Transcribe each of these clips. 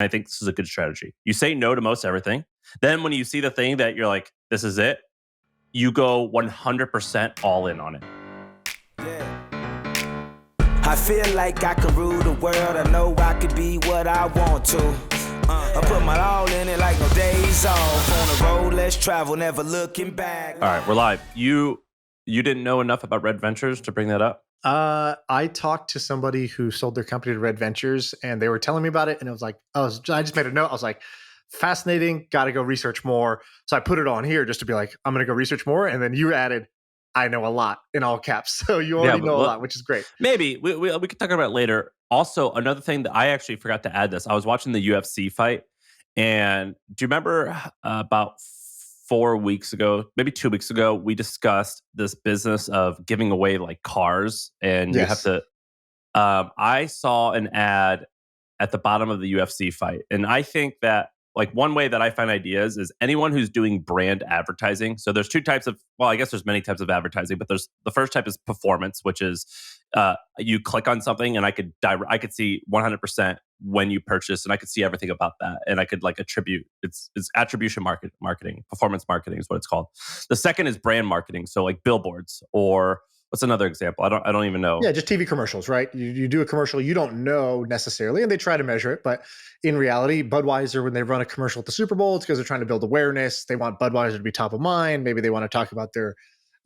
I think this is a good strategy. You say no to most everything. Then when you see the thing that you're like, this is it, you go 100% all in on it. I feel like I can rule the world. I know I can be what I want to. I put my all in it like no days off. On the road, let's travel, never looking back. All right, we're live. You didn't know enough about Red Ventures to bring that up? I talked to somebody who sold their company to Red Ventures, and they were telling me about it, and it was like, I just made a note. I was like, fascinating, got to go research more. So I put it on here just to be like, I'm going to go research more. And then you added, I know a lot in all caps. So you already know a lot, which is great. Maybe we could talk about it later. Also, another thing that I actually forgot to add this, I was watching the UFC fight, and do you remember about 4 weeks ago, maybe 2 weeks ago, we discussed this business of giving away like cars, and you have to. I saw an ad at the bottom of the UFC fight, and I think that like one way that I find ideas is anyone who's doing brand advertising. So there's two types of, well, I guess there's many types of advertising, but there's the first type is performance, which is you click on something and I could see 100% when you purchase, and I could see everything about that, and I could like attribute it's attribution marketing, performance marketing is what it's called. The second is brand marketing, so like billboards, or what's another example? I don't even know. Yeah, just TV commercials, right? You do a commercial, you don't know necessarily, and they try to measure it, but in reality, Budweiser, when they run a commercial at the Super Bowl, it's because they're trying to build awareness. They want Budweiser to be top of mind. Maybe they want to talk about their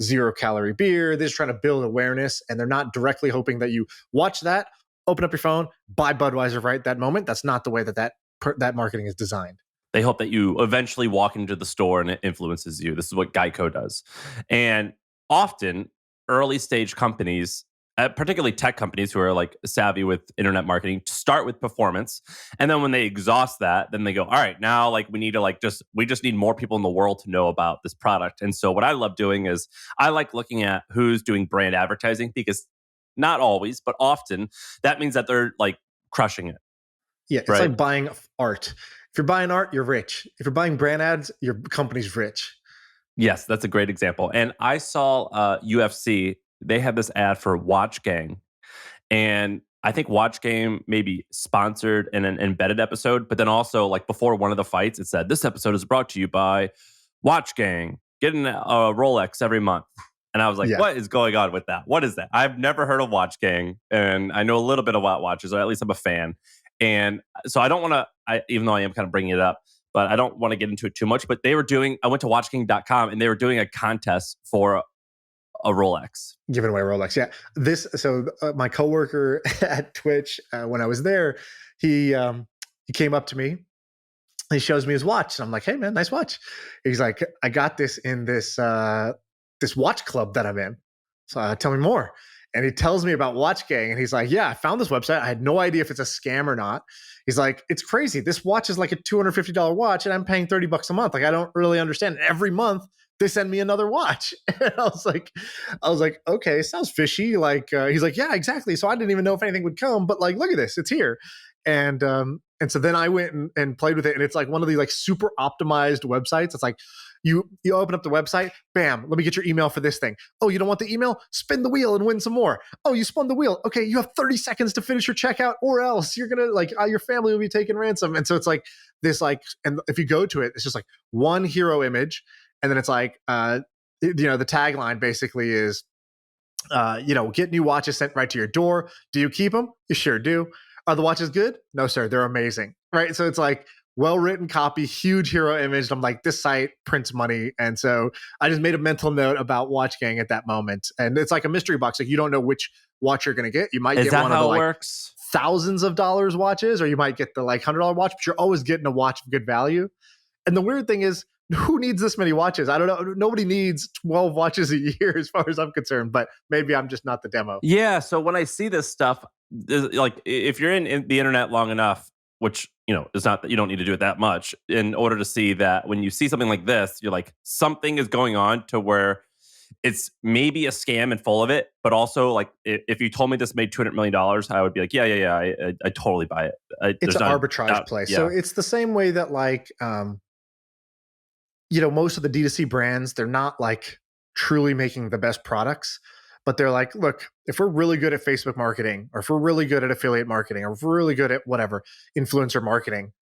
0-calorie beer. They're just trying to build awareness, and they're not directly hoping that you watch that, open up your phone, buy Budweiser right that moment. That's not the way that marketing is designed. They hope that you eventually walk into the store and it influences you. This is what Geico does. And often early stage companies, particularly tech companies who are like savvy with internet marketing, start with performance. And then when they exhaust that, then they go, all right, now like we need to we just need more people in the world to know about this product. And so what I love doing is I like looking at who's doing brand advertising, because not always, but often that means that they're like crushing it. Yeah, it's like buying art. If you're buying art, you're rich. If you're buying brand ads, your company's rich. Yes, that's a great example. And I saw UFC, they had this ad for Watch Gang. And I think Watch Gang maybe sponsored an embedded episode, but then also like before one of the fights, it said, this episode is brought to you by Watch Gang, getting a Rolex every month. And I was like, What is going on with that? What is that? I've never heard of Watch Gang, and I know a little bit about watches, or at least I'm a fan. And so I don't want to, even though I am kind of bringing it up, but I don't want to get into it too much. But I went to watchking.com, and they were doing a contest for a Rolex. Giving away Rolex, yeah. My coworker at Twitch, when I was there, he came up to me. He shows me his watch, and I'm like, "Hey, man, nice watch." He's like, "I got this in this watch club that I'm in. So tell me more." And he tells me about Watch Gang, and he's like, "Yeah, I found this website. I had no idea if it's a scam or not." He's like, "It's crazy. This watch is like a $250 watch, and I'm paying $30 a month. Like, I don't really understand. Every month they send me another watch." And I was like, okay, sounds fishy. Like, he's like, "Yeah, exactly. So I didn't even know if anything would come, but like, look at this, it's here." And so then I went and played with it, and it's like one of these like super optimized websites. It's like, you open up the website, bam, let me get your email for this thing. Oh, you don't want the email? Spin the wheel and win some more. Oh, you spun the wheel. Okay, you have 30 seconds to finish your checkout, or else you're going to your family will be taken ransom. And so it's like this, like, and if you go to it, it's just like one hero image. And then it's like, the tagline basically is, get new watches sent right to your door. Do you keep them? You sure do. Are the watches good? No, sir. They're amazing. Right. So it's like, well-written copy, huge hero image. I'm like, this site prints money. And so I just made a mental note about Watch Gang at that moment. And it's like a mystery box. Like, you don't know which watch you're going to get. You might get one of the like thousands of dollars watches, or you might get the like $100 watch, but you're always getting a watch of good value. And the weird thing is, who needs this many watches? I don't know. Nobody needs 12 watches a year as far as I'm concerned, but maybe I'm just not the demo. Yeah. So when I see this stuff, like if you're in the internet long enough, which, it's not that you don't need to do it that much in order to see that when you see something like this, you're like, something is going on to where it's maybe a scam and full of it. But also, like, if you told me this made $200 million, I would be like, yeah, I totally buy it. It's an arbitrage play. Yeah. So it's the same way that like, most of the D2C brands, they're not like truly making the best products. But they're like, look, if we're really good at Facebook marketing, or if we're really good at affiliate marketing, or if we're really good at whatever, influencer marketing,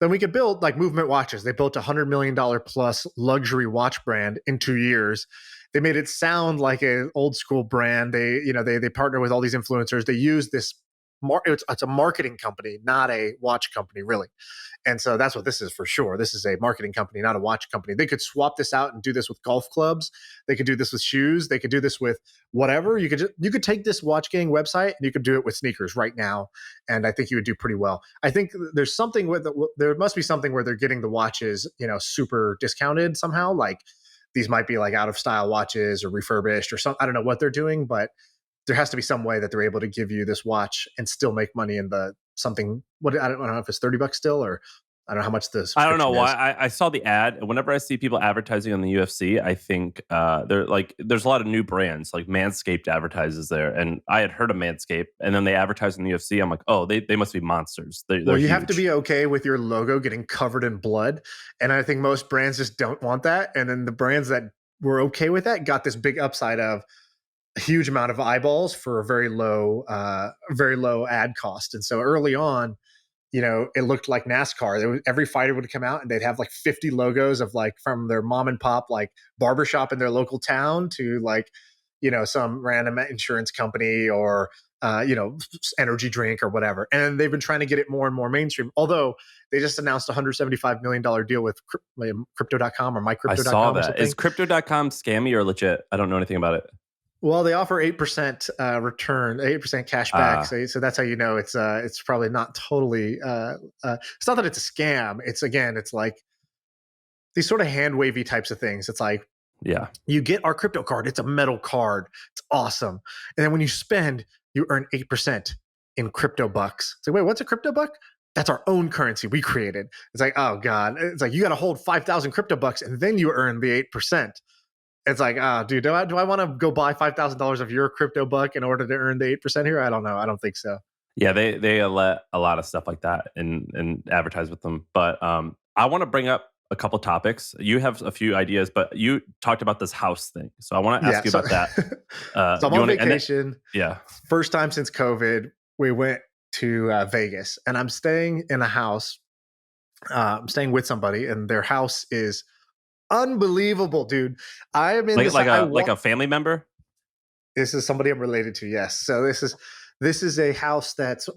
then we could build like Movement Watches. They built $100 million plus luxury watch brand in 2 years. They made it sound like an old school brand. They partner with all these influencers. They use this. It's a marketing company, not a watch company, really. And so that's what this is for sure. This is a marketing company, not a watch company. They could swap this out and do this with golf clubs. They could do this with shoes. They could do this with whatever. You could take this Watch Gang website and you could do it with sneakers right now. And I think you would do pretty well. I think there must be something where they're getting the watches, super discounted somehow. Like these might be like out of style watches or refurbished or something. I don't know what they're doing, but there has to be some way that they're able to give you this watch and still make money in the something. I don't know if it's $30 still, or I don't know how much this. I don't know why. I saw the ad. Whenever I see people advertising on the UFC, I think there's a lot of new brands. Like Manscaped advertises there, and I had heard of Manscaped, and then they advertise in the UFC. I'm like, oh, they must be monsters. They're you huge. have to be okay with your logo getting covered in blood, and I think most brands just don't want that. And then the brands that were okay with that got this big upside of a huge amount of eyeballs for a very low ad cost. And so early on, it looked like NASCAR. Every fighter would come out and they'd have like 50 logos of like from their mom and pop like barbershop in their local town to like, some random insurance company or energy drink or whatever. And they've been trying to get it more and more mainstream. Although they just announced a $175 million deal with crypto.com or mycrypto.com. I saw that. Is crypto.com scammy or legit? I don't know anything about it. Well, they offer 8% return, 8% cash back. So that's how you know it's probably not totally. It's not that it's a scam. It's like these sort of hand wavy types of things. It's like, yeah, you get our crypto card. It's a metal card. It's awesome. And then when you spend, you earn 8% in crypto bucks. It's like, wait, what's a crypto buck? That's our own currency we created. It's like, oh God. It's like you got to hold 5,000 crypto bucks and then you earn the 8%. It's like, dude, do I want to go buy $5,000 of your crypto buck in order to earn the 8% here? I don't know. I don't think so. Yeah, they let a lot of stuff like that and advertise with them. But I want to bring up a couple topics. You have a few ideas, but you talked about this house thing. So I want to ask you about that. So I'm on vacation. Yeah. First time since COVID, we went to Vegas, and I'm staying in a house. I'm staying with somebody, and their house is unbelievable, dude. I am in like a family member. This is somebody I'm related to. Yes. So this is a house that's,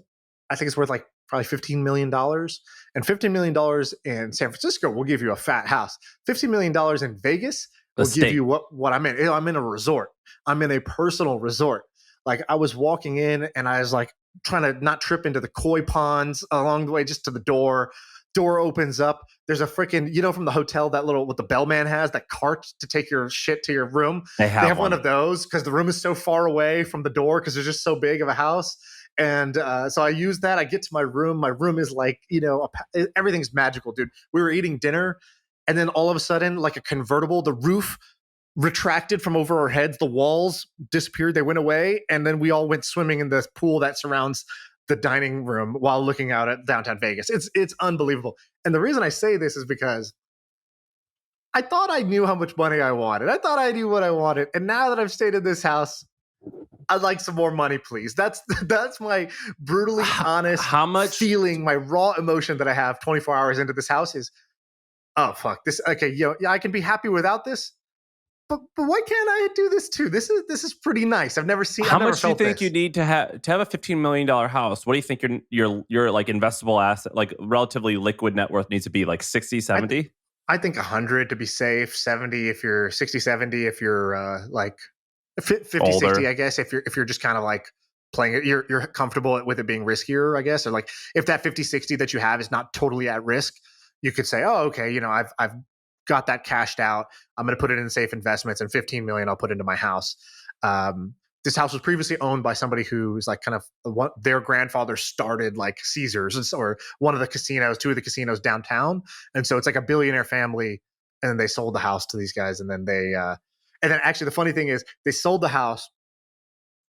I think it's worth like probably $15 million, and $15 million in San Francisco will give you a fat house. $15 million in Vegas will give you what I'm in. I'm in a resort. I'm in a personal resort. Like I was walking in and I was like trying to not trip into the koi ponds along the way, just to the door. Door opens up. There's a freaking, from the hotel, that little, what the bellman has, that cart to take your shit to your room. They have one of those because the room is so far away from the door because it's just so big of a house. And so I use that. I get to my room. My room is like, everything's magical, dude. We were eating dinner, and then all of a sudden, like a convertible, the roof retracted from over our heads. The walls disappeared. They went away. And then we all went swimming in the pool that surrounds the dining room while looking out at downtown Vegas. It's unbelievable. And the reason I say this is because I thought I knew how much money I wanted. I thought I knew what I wanted. And now that I've stayed in this house, I'd like some more money, please. That's my brutally honest feeling, my raw emotion that I have 24 hours into this house is, oh, fuck this. Okay, I can be happy without this. But why can't I do this too? This is pretty nice. I've never seen. How much do you think you need to have a $15 million house? What do you think your like investable asset, like relatively liquid net worth, needs to be? Like 60, 70? I think 100 to be safe. 70 if you're 60, 70 if you're like 50, older. 60. I guess if you're just kind of like playing it, you're comfortable with it being riskier. I guess, or like if that 50, 60 that you have is not totally at risk, you could say, oh, okay, I've got that cashed out. I'm going to put it in safe investments, and 15 million I'll put into my house. This house was previously owned by somebody who is like kind of their grandfather started like Caesars or one of the casinos, two of the casinos downtown. And so it's like a billionaire family. And then they sold the house to these guys. And then and then actually the funny thing is they sold the house,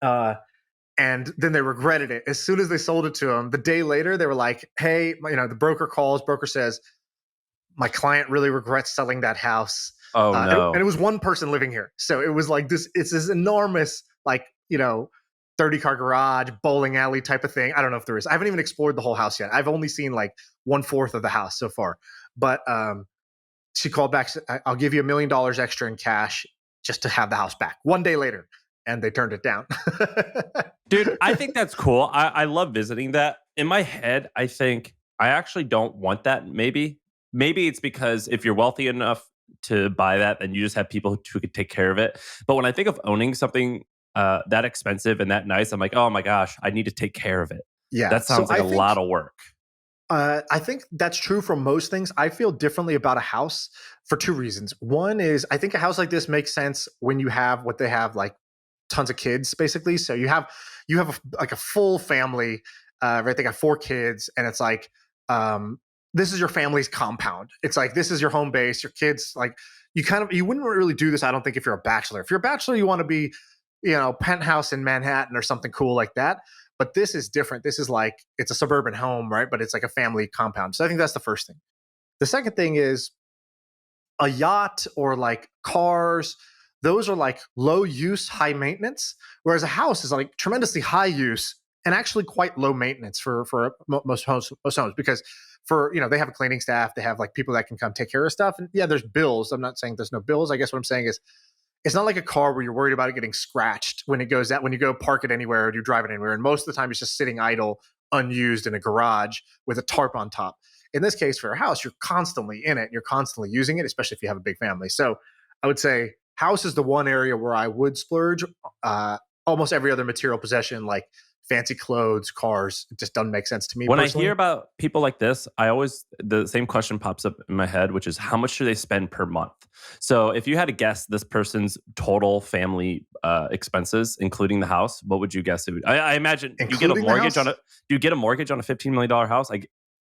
and then they regretted it. As soon as they sold it to them, the day later, they were like, hey, the broker calls, broker says, my client really regrets selling that house. Oh, no. And it was one person living here. So it was like this, it's this enormous, like, 30-car garage, bowling alley type of thing. I don't know if there is. I haven't even explored the whole house yet. I've only seen like 1/4 of the house so far. But she called back. I'll give you $1 million extra in cash just to have the house back. One day later, and they turned it down. Dude, I think that's cool. I love visiting that. In my head, I think I actually don't want that. Maybe it's because if you're wealthy enough to buy that, then you just have people who could take care of it. But when I think of owning something that expensive and that nice, I'm like, oh my gosh, I need to take care of it. Yeah. That sounds like a lot of work. I think that's true for most things. I feel differently about a house for 2 reasons. One is I think a house like this makes sense when you have what they have, like tons of kids, basically. So you have like a full family, right? They got 4 kids, and it's like this is your family's compound. It's like this is your home base. Your kids, like you wouldn't really do this, I don't think, if you're a bachelor. If you're a bachelor, you want to be, penthouse in Manhattan or something cool like that. But this is different. This is like, it's a suburban home, right? But it's like a family compound. So I think that's the first thing. The second thing is a yacht or like cars. Those are like low use, high maintenance. Whereas a house is like tremendously high use and actually quite low maintenance for most homes, because they have a cleaning staff. They have like people that can come take care of stuff. And yeah, there's bills. I'm not saying there's no bills. I guess what I'm saying is, it's not like a car where you're worried about it getting scratched when it goes out, when you go park it anywhere or you drive it anywhere. And most of the time it's just sitting idle, unused in a garage with a tarp on top. In this case, for a house, you're constantly in it. You're constantly using it, especially if you have a big family. So I would say house is the one area where I would splurge. Almost every other material possession, like fancy clothes, cars, it just doesn't make sense to me. When personally. I hear about people like this, the same question pops up in my head, which is how much do they spend per month? So if you had to guess this person's total family expenses, including the house, what would you guess? I imagine you get a mortgage on you get a mortgage on a $15 million house?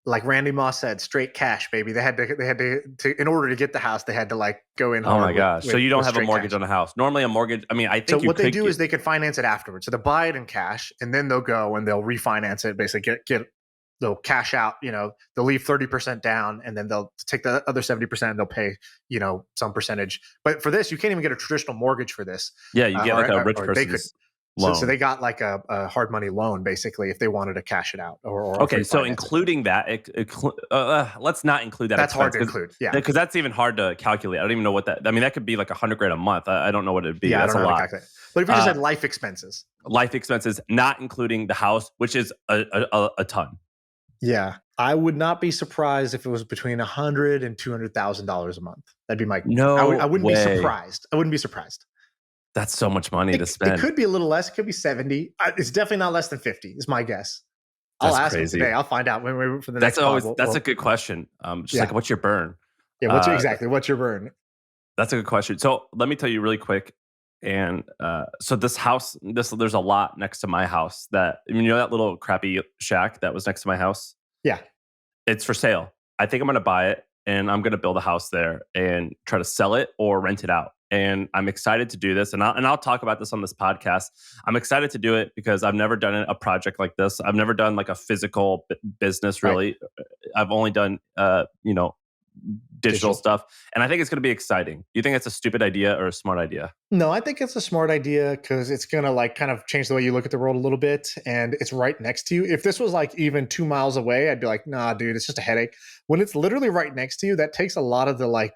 Like Randy Moss said, straight cash, baby. They had to in order to get the house, they had to like go in. Oh my gosh! So you don't have a mortgage on a house. Normally, a mortgage. I mean, I think so. What they do is they could finance it afterwards. So they'll buy it in cash, and then they'll go and they'll refinance it. Basically, they'll cash out. They'll leave 30% down, and then they'll take the other 70% and they'll pay some percentage. But for this, you can't even get a traditional mortgage for this. Yeah, you get like a rich person's loan. So they got like a hard money loan, basically, if they wanted to cash it out. Or okay, so including that, let's not include that. That's hard to include, yeah, because that's even hard to calculate. I don't even know what that. I mean, that could be like $100,000 a month. I don't know what it'd be. Yeah, that's a lot. But if you just had life expenses, not including the house, which is a ton. Yeah, I would not be surprised if it was between $100,000 and $200,000 a month. That'd be my I wouldn't be surprised. I wouldn't be surprised. That's so much money to spend. It could be a little less. It could be 70. It's definitely not less than 50. Is my guess. I'll ask him today. I'll find out when we're for the next. That's a good question. Like, what's your burn? Yeah, what's your burn? That's a good question. So let me tell you really quick. And so this house, there's a lot next to my house that that little crappy shack that was next to my house. Yeah, it's for sale. I think I'm going to buy it and I'm going to build a house there and try to sell it or rent it out. And I'm excited to do this. And I'll talk about this on this podcast. I'm excited to do it because I've never done a project like this. I've never done like a physical business, really. Right. I've only done, digital stuff. And I think it's going to be exciting. Do you think it's a stupid idea or a smart idea? No, I think it's a smart idea because it's going to like kind of change the way you look at the world a little bit. And it's right next to you. If this was like even 2 miles away, I'd be like, nah, dude, it's just a headache. When it's literally right next to you, that takes a lot of the like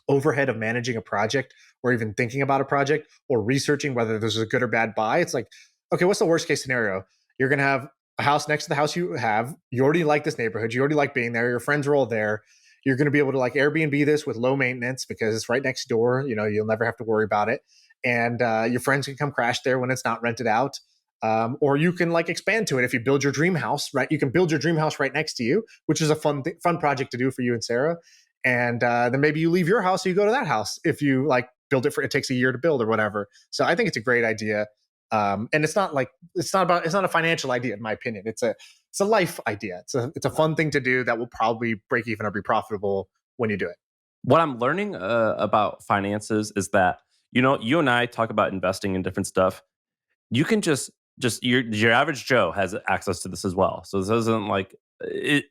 overhead of managing a project or even thinking about a project or researching whether this is a good or bad buy. It's like, okay, what's the worst case scenario? You're going to have a house next to the house you have. You already like this neighborhood. You already like being there. Your friends are all there. You're going to be able to like Airbnb this with low maintenance because it's right next door. You'll never have to worry about it. And your friends can come crash there when it's not rented out. Or you can like expand to it. If you build your dream house, right? You can build your dream house right next to you, which is a fun project to do for you and Sarah. And then maybe you leave your house, so you go to that house. If you like build it it takes a year to build or whatever. So I think it's a great idea. And it's not a financial idea, in my opinion. It's a life idea. It's a fun thing to do that will probably break even or be profitable when you do it. What I'm learning about finances is that, you and I talk about investing in different stuff. You can just your average Joe has access to this as well. So this isn't like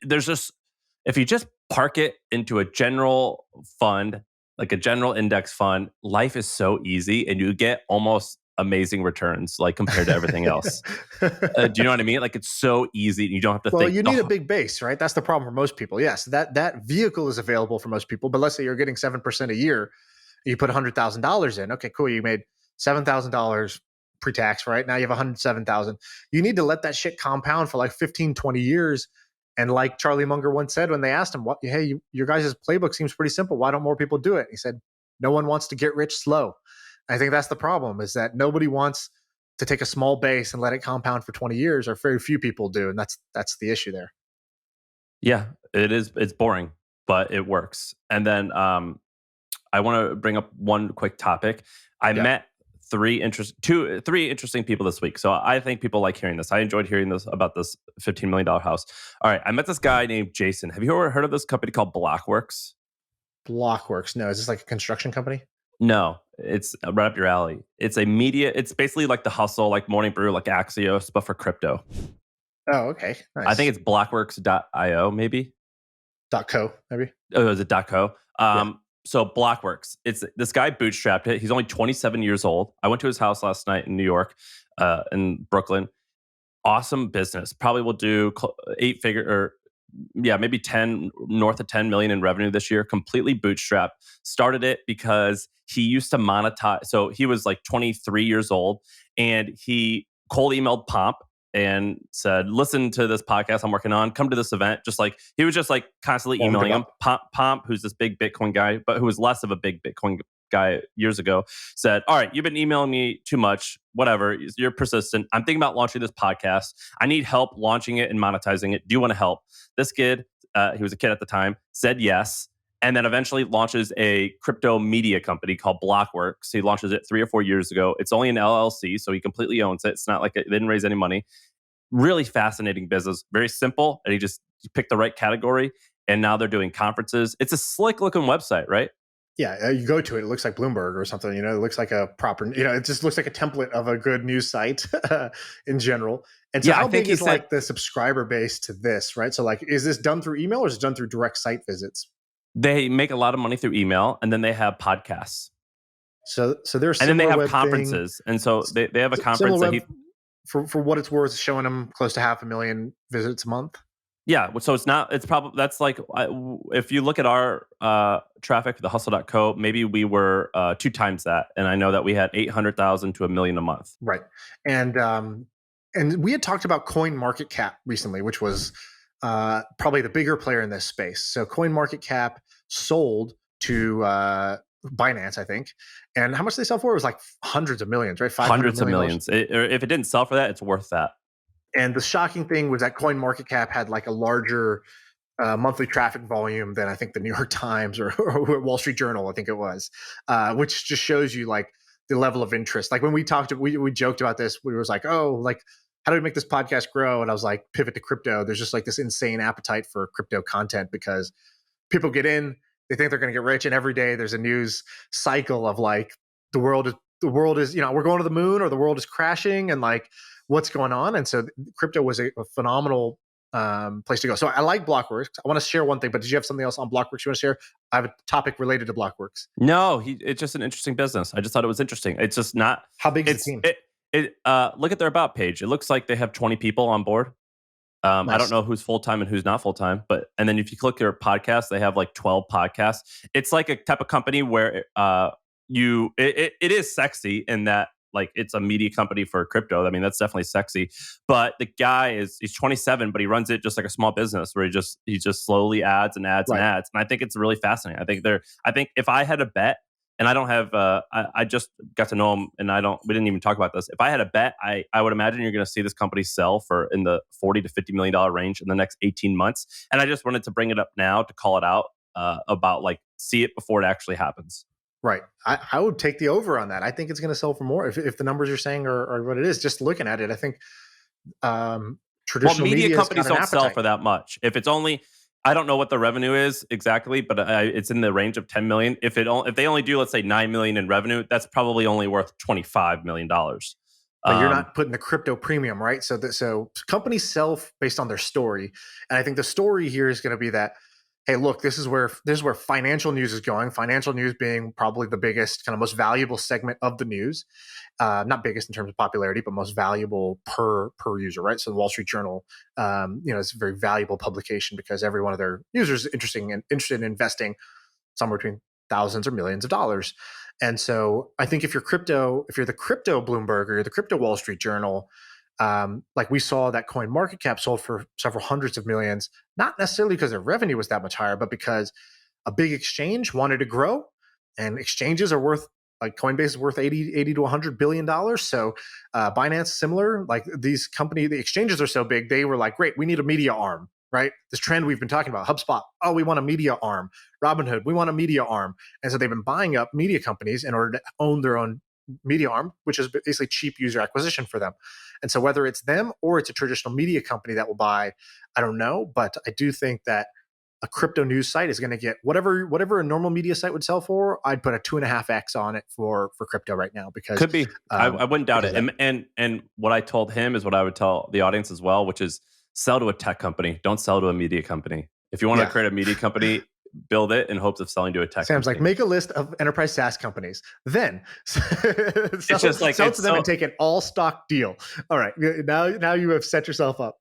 there's just, if you just park it into a general fund, like a general index fund, life is so easy and you get almost amazing returns, like compared to everything else. Do you know what I mean? Like it's so easy. You don't have to Well, think. you need a big base, right? That's the problem for most people. Yes, that vehicle is available for most people, but let's say you're getting 7% a year, you put $100,000 in. Okay, cool. You made $7,000 pre-tax, right? Now you have 107,000. You need to let that shit compound for like 15, 20 years. And like Charlie Munger once said when they asked him, hey, your guys' playbook seems pretty simple. Why don't more people do it? He said, no one wants to get rich slow. I think that's the problem, is that nobody wants to take a small base and let it compound for 20 years, or very few people do. And that's the issue there. Yeah, it is. It's boring, but it works. And then I want to bring up one quick topic. I met three interesting people this week. So I think people like hearing this. I enjoyed hearing this about this $15 million house. All right, I met this guy named Jason. Have you ever heard of this company called Blockworks? Blockworks. No, is this like a construction company? No, it's right up your alley. It's a media. It's basically like The Hustle, like Morning Brew, like Axios, but for crypto. Oh, okay. Nice. I think it's blockworks.io, maybe. .co, maybe. Oh, is it .co? So Blockworks, it's this guy bootstrapped it. He's only 27 years old. I went to his house last night in New York, in Brooklyn. Awesome business. Probably will do 8-figure or maybe 10, north of 10 million in revenue this year. Completely bootstrapped. Started it because he used to monetize. So he was like 23 years old and he cold emailed Pomp and said, listen to this podcast I'm working on, come to this event. Just like, he was just like constantly emailing him. Pomp, who's this big Bitcoin guy, but who was less of a big Bitcoin guy years ago, said, all right, you've been emailing me too much, whatever, you're persistent. I'm thinking about launching this podcast. I need help launching it and monetizing it. Do you want to help? This kid, he was a kid at the time, said yes. And then eventually launches a crypto media company called Blockworks. He launches it 3 or 4 years ago. It's only an LLC, so he completely owns it. It's not like it didn't raise any money. Really fascinating business. Very simple. And he picked the right category. And now they're doing conferences. It's a slick looking website, right? Yeah, you go to it, it looks like Bloomberg or something. It looks like a proper, it just looks like a template of a good news site in general. And so how big is like the subscriber base to this, right? So like, is this done through email or is it done through direct site visits? They make a lot of money through email, and then they have podcasts. So there's and then they have conferences, and so they have a conference that for what it's worth, showing them close to 500,000 visits a month. Yeah, so it's probably that's like if you look at our traffic, the hustle.co, maybe we were 2 times that, and I know that we had 800,000 to 1 million a month. Right, and we had talked about CoinMarketCap recently, which was probably the bigger player in this space. So CoinMarketCap sold to Binance, I think. And how much did they sell for? It was like hundreds of millions, right? Hundreds of millions. If it didn't sell for that, it's worth that. And the shocking thing was that CoinMarketCap had like a larger monthly traffic volume than I think the New York Times or Wall Street Journal, I think it was, which just shows you like the level of interest. Like when we talked, we joked about this. We was like, oh, like, how do we make this podcast grow? And I was like, pivot to crypto. There's just like this insane appetite for crypto content because people get in, they think they're going to get rich, and every day there's a news cycle of like the world is we're going to the moon or the world is crashing and like what's going on. And so crypto was a phenomenal place to go. So I like Blockworks. I want to share one thing, but did you have something else on Blockworks you want to share? I have a topic related to Blockworks. No, it's just an interesting business. I just thought it was interesting. It's just not. How big is the team? Look at their about page. It looks like they have 20 people on board. Nice. I don't know who's full-time and who's not full-time, and then if you click their podcast, they have like 12 podcasts. It's like a type of company where it is sexy in that like it's a media company for crypto. I mean, that's definitely sexy. But the guy he's 27, but he runs it just like a small business where he just slowly adds and adds and adds. And I think it's really fascinating. I think if I had a bet, and I don't have, I just got to know him, and we didn't even talk about this. If I had a bet, I would imagine you're going to see this company sell for in the $40 to $50 million range in the next 18 months. And I just wanted to bring it up now to call it out about like, see it before it actually happens. Right. I would take the over on that. I think it's going to sell for more. If the numbers you're saying are what it is, just looking at it, I think traditional media companies don't sell for that much. If it's only, I don't know what the revenue is exactly, but it's in the range of 10 million. If they only do, let's say 9 million in revenue, that's probably only worth $25 million. But you're not putting the crypto premium, right? So companies sell based on their story. And I think the story here is going to be that hey, look, this is where financial news is going. Financial news being probably the biggest, kind of most valuable segment of the news. Not biggest in terms of popularity, but most valuable per user, right? So the Wall Street Journal, it's a very valuable publication because every one of their users is interested in investing somewhere between thousands or millions of dollars. And so I think if you're the crypto Bloomberg or you're the crypto Wall Street Journal, like we saw that coin market cap sold for several hundreds of millions, not necessarily because their revenue was that much higher, but because a big exchange wanted to grow, and exchanges are worth, like Coinbase is worth 80 to $100 billion. So Binance, similar, like the exchanges are so big, they were like, great, we need a media arm, right? This trend we've been talking about, HubSpot, oh, we want a media arm. Robinhood, we want a media arm. And so they've been buying up media companies in order to own their own media arm, which is basically cheap user acquisition for them. And so whether it's them or it's a traditional media company that will buy, I don't know, but I do think that a crypto news site is going to get whatever a normal media site would sell for. I'd put a 2.5x on it for crypto right now, because Could be. I wouldn't doubt it. And what I told him is what I would tell the audience as well, which is sell to a tech company. Don't sell to a media company. If you want to create a media company, build it in hopes of selling to a tech Sam's company. like, make a list of enterprise SaaS companies. Then it's just like sell to them and take an all stock deal. All right, now you have set yourself up.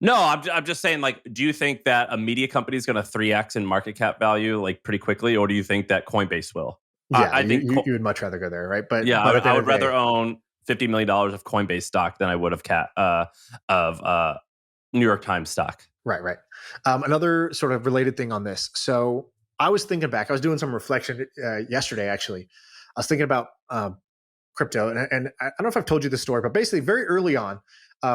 No, I'm just saying, like, do you think that a media company is going to 3x in market cap value like pretty quickly, or do you think that Coinbase will? Yeah, I think you would much rather go there, right? But yeah, I would rather own $50 million of Coinbase stock than I would of New York Times stock. Right. Another sort of related thing on this. So I was thinking back. I was doing some reflection yesterday, actually. I was thinking about crypto, and I don't know if I've told you this story, but basically, very early on,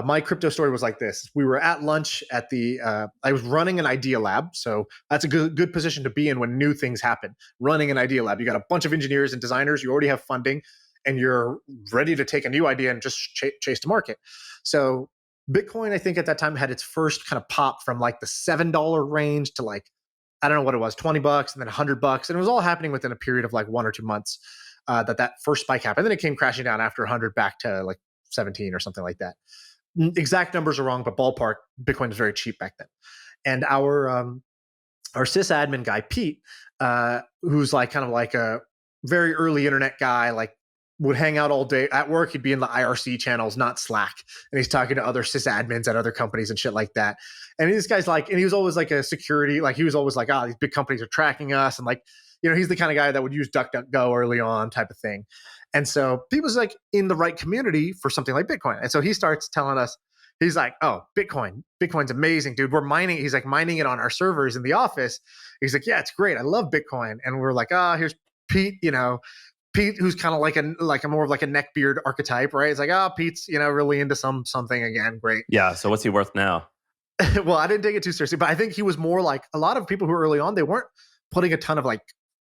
my crypto story was like this. We were at lunch at I was running an idea lab. So that's a good position to be in when new things happen. Running an idea lab. You got a bunch of engineers and designers. You already have funding, and you're ready to take a new idea and just chase to market. So Bitcoin, I think at that time, had its first kind of pop from like the $7 range to like, I don't know what it was, $20 and then $100. And it was all happening within a period of like 1 or 2 months that first spike happened. And then it came crashing down after 100 back to like 17 or something like that. Exact numbers are wrong, but ballpark, Bitcoin was very cheap back then. And our sysadmin guy, Pete, who's like kind of like a very early internet guy, like would hang out all day at work. He'd be in the IRC channels, not Slack. And he's talking to other sysadmins at other companies and shit like that. And this guy's like, and he was always like a security, like he was always like, these big companies are tracking us. And like, he's the kind of guy that would use DuckDuckGo early on type of thing. And so he was like in the right community for something like Bitcoin. And so he starts telling us, he's like, oh, Bitcoin's amazing, dude. We're mining. He's like mining it on our servers in the office. He's like, yeah, it's great. I love Bitcoin. And we're like, here's Pete, Pete, who's kind of like a more of like a neckbeard archetype, right? It's like, Pete's, really into something again. Great. Yeah. So what's he worth now? Well, I didn't take it too seriously, but I think he was more like a lot of people who were early on, they weren't putting a ton of like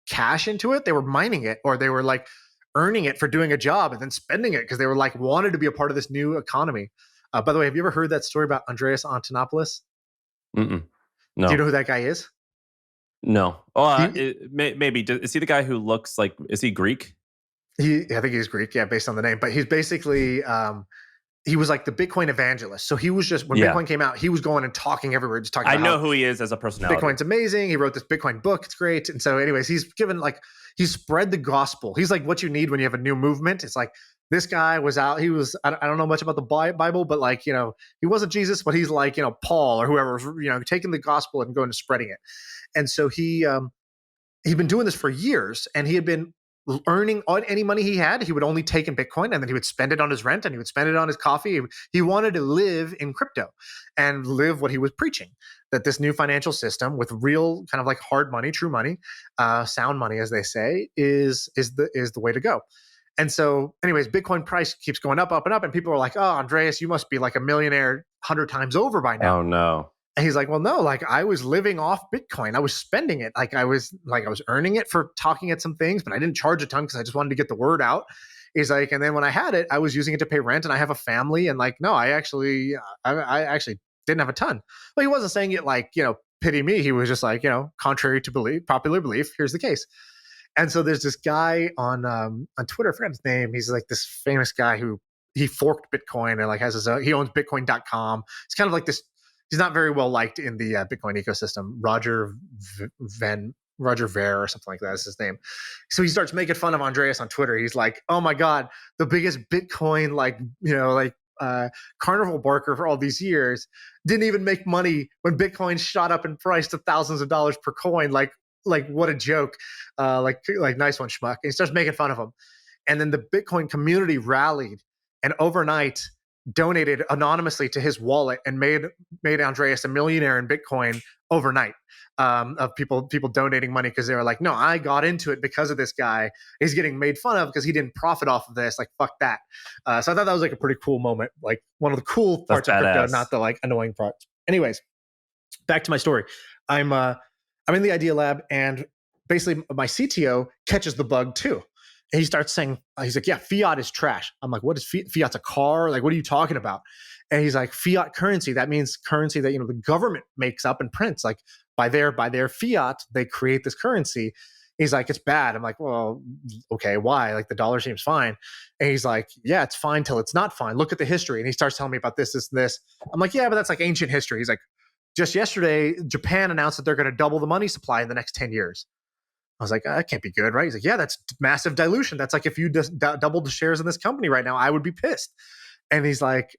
cash into it. They were mining it, or they were like earning it for doing a job and then spending it because they were like wanted to be a part of this new economy. By the way, have you ever heard that story about Andreas Antonopoulos? No. Do you know who that guy is? No. Oh, maybe. Is he the guy who looks like, is he Greek? I think he's Greek, yeah, based on the name. But he's basically, he was like the Bitcoin evangelist. So he was just, when Bitcoin came out, he was going and talking everywhere, just talking about I know who he is as a personality. Bitcoin's amazing. He wrote this Bitcoin book. It's great. And so anyways, he's spread the gospel. He's like what you need when you have a new movement. It's like, this guy was out. He was, I don't know much about the Bible, but like, he wasn't Jesus, but he's like, Paul or whoever, taking the gospel and going and spreading it. And so he'd been doing this for years, and he had been earning any money he had. He would only take in Bitcoin, and then he would spend it on his rent, and he would spend it on his coffee. He wanted to live in crypto and live what he was preaching, that this new financial system with real kind of like hard money, true money, sound money, as they say, is the way to go. And so anyways, Bitcoin price keeps going up, up, and up. And people are like, oh, Andreas, you must be like a millionaire 100 times over by now. Oh, no. And he's like, well, no, like I was living off Bitcoin. I was spending it. I was earning it for talking at some things, but I didn't charge a ton because I just wanted to get the word out. He's like, and then when I had it, I was using it to pay rent, and I have a family. And like, no, I actually didn't have a ton. But he wasn't saying it like, pity me. He was just like, contrary to popular belief, here's the case. And so there's this guy on Twitter, I forgot his name. He's like this famous guy who he forked Bitcoin and like has his own, he owns Bitcoin.com. It's kind of like this, he's not very well liked in the Bitcoin ecosystem. Roger Ver or something like that is his name. So he starts making fun of Andreas on Twitter. He's like, "Oh my God, the biggest Bitcoin carnival barker for all these years didn't even make money when Bitcoin shot up in price to thousands of dollars per coin. Like what a joke. Like nice one, schmuck." And he starts making fun of him. And then the Bitcoin community rallied and overnight donated anonymously to his wallet and made Andreas a millionaire in Bitcoin overnight. Of people donating money because they were like, "No, I got into it because of this guy. He's getting made fun of because he didn't profit off of this. Like, fuck that." So I thought that was like a pretty cool moment, like one of the cool parts of crypto, not the like annoying parts. Anyways, back to my story. I'm in the idea lab, and basically my CTO catches the bug too. And he starts saying, he's like, "Yeah, fiat is trash." I'm like, "What is fiat? Fiat's a car? Like, what are you talking about?" And he's like, "Fiat currency, that means currency that, the government makes up and prints. Like by their fiat, they create this currency." He's like, "It's bad." I'm like, "Well, okay, why? Like the dollar seems fine." And he's like, "Yeah, it's fine till it's not fine. Look at the history." And he starts telling me about this, and this. I'm like, "Yeah, but that's like ancient history." He's like, "Just yesterday, Japan announced that they're going to double the money supply in the next 10 years. I was like, "That can't be good, right?" He's like, "Yeah, that's massive dilution. That's like if you just doubled the shares in this company right now, I would be pissed." And he's like,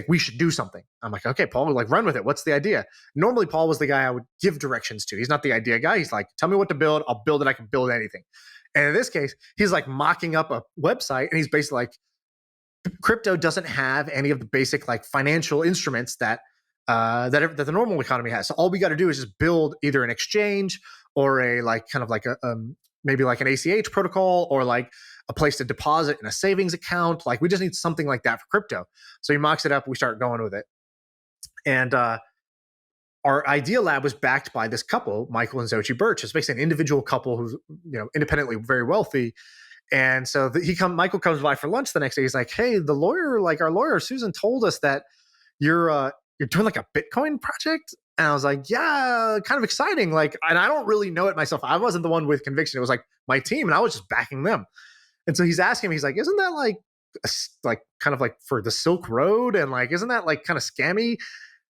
"We should do something." I'm like, "Okay, Paul, like run with it. What's the idea?" Normally, Paul was the guy I would give directions to. He's not the idea guy. He's like, "Tell me what to build. I'll build it. I can build anything." And in this case, he's like mocking up a website, and he's basically like, crypto doesn't have any of the basic like financial instruments that the normal economy has. So all we got to do is just build either an exchange or a like kind of like a maybe like an ACH protocol or like a place to deposit in a savings account. Like we just need something like that for crypto. So he mocks it up. We start going with it. And our idea lab was backed by this couple, Michael and Xochitl Birch. It's basically an individual couple who's independently very wealthy. And so Michael comes by for lunch the next day. He's like, "Hey, our lawyer Susan told us that you're doing like a Bitcoin project." And I was like, "Yeah, kind of exciting." Like, and I don't really know it myself. I wasn't the one with conviction. It was like my team, and I was just backing them. And so he's asking me, he's like, "Isn't that like kind of like for the Silk Road? And like, isn't that like kind of scammy?"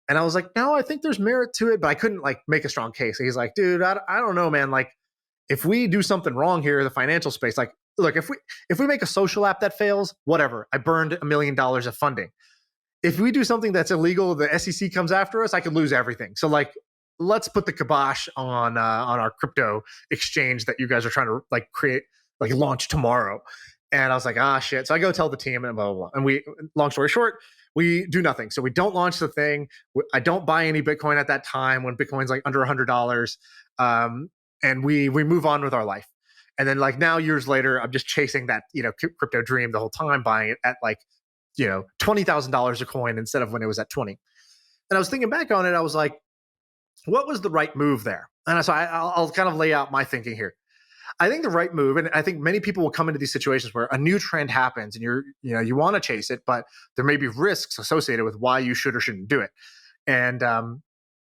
And I was like, "No, I think there's merit to it," but I couldn't like make a strong case. He's like, "Dude, I don't know, man. Like, if we do something wrong here in the financial space, like, look, if we make a social app that fails, whatever. I burned $1 million of funding. If we do something that's illegal, the SEC comes after us, I could lose everything. So like, let's put the kibosh on our crypto exchange that you guys are trying to like create, like launch tomorrow." And I was like, "Ah, shit." So I go tell the team and blah, blah, blah. And long story short, we do nothing. So we don't launch the thing. I don't buy any Bitcoin at that time when Bitcoin's like under $100. And we move on with our life. And then like now years later, I'm just chasing that, crypto dream the whole time, buying it at like, $20,000 a coin instead of when it was at 20. And I was thinking back on it. I was like, what was the right move there? And so I'll kind of lay out my thinking here. I think the right move, and I think many people will come into these situations where a new trend happens and you want to chase it, but there may be risks associated with why you should or shouldn't do it. And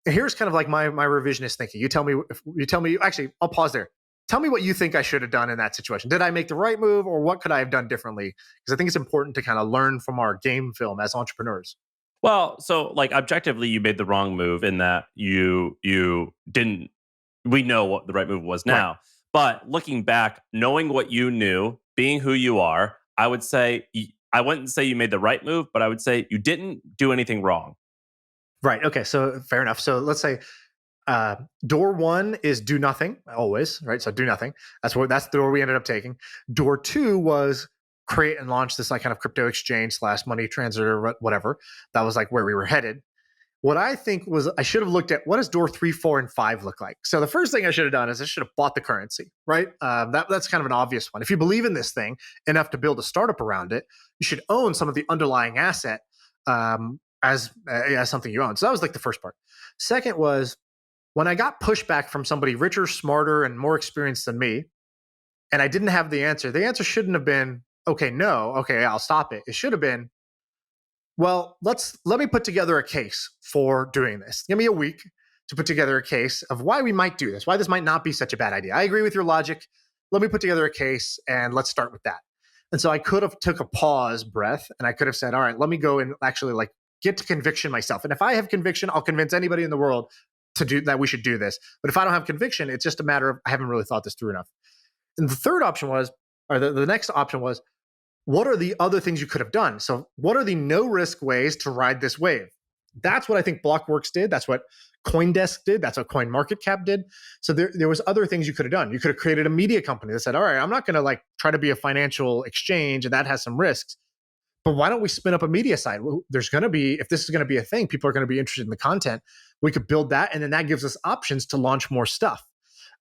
here's kind of like my revisionist thinking. You tell me, actually, I'll pause there. Tell me what you think I should have done in that situation. Did I make the right move, or what could I have done differently? Because I think it's important to kind of learn from our game film as entrepreneurs. Well, so like objectively, you made the wrong move in that you didn't. We know what the right move was now, right. But looking back, knowing what you knew, being who you are, I would say I wouldn't say you made the right move, but I would say you didn't do anything wrong. Right. Okay. So fair enough. So let's say door one is do nothing always, right? So do nothing. That's the door we ended up taking. Door two was create and launch this like kind of crypto exchange / money transit or whatever. That was like where we were headed. What I think was I should have looked at what does door 3, 4, and 5 look like. So the first thing I should have done is I should have bought the currency, right? That's kind of an obvious one. If you believe in this thing enough to build a startup around it, you should own some of the underlying asset as something you own. So that was like the first part. Second was when I got pushback from somebody richer, smarter, and more experienced than me, and I didn't have the answer shouldn't have been, okay, no, okay, I'll stop it. It should have been, well, let me put together a case for doing this. Give me a week to put together a case of why we might do this, why this might not be such a bad idea. I agree with your logic. Let me put together a case and let's start with that. And so I could have took a pause breath and I could have said, all right, let me go and actually like get to conviction myself. And if I have conviction, I'll convince anybody in the world to do that. We should do this. But if I don't have conviction, it's just a matter of I haven't really thought this through enough. And the third option was, or the next option was, what are the other things you could have done? So what are the no risk ways to ride this wave? That's what I think Blockworks did. That's what CoinDesk did. That's what CoinMarketCap did. So there was other things you could have done. You could have created a media company that said, all right, I'm not going to like try to be a financial exchange, and that has some risks. But why don't we spin up a media site? Well, there's going to be, if this is going to be a thing, people are going to be interested in the content. We could build that, and then that gives us options to launch more stuff.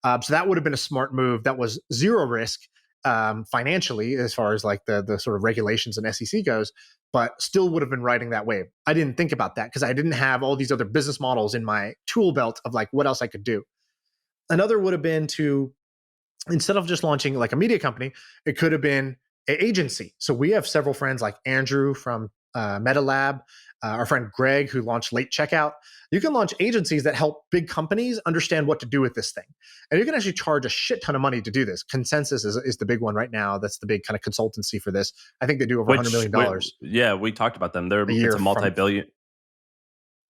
So that would have been a smart move. That was zero risk financially, as far as like the sort of regulations and SEC goes, but still would have been riding that wave. I didn't think about that because I didn't have all these other business models in my tool belt of like what else I could do. Another would have been to, instead of just launching like a media company, it could have been an agency. So we have several friends like Andrew from MetaLab, our friend Greg, who launched Late Checkout. You can launch agencies that help big companies understand what to do with this thing. And you can actually charge a shit ton of money to do this. Consensus is the big one right now. That's the big kind of consultancy for this. I think they do over $100 million. Yeah, we talked about them. It's a multi-billion.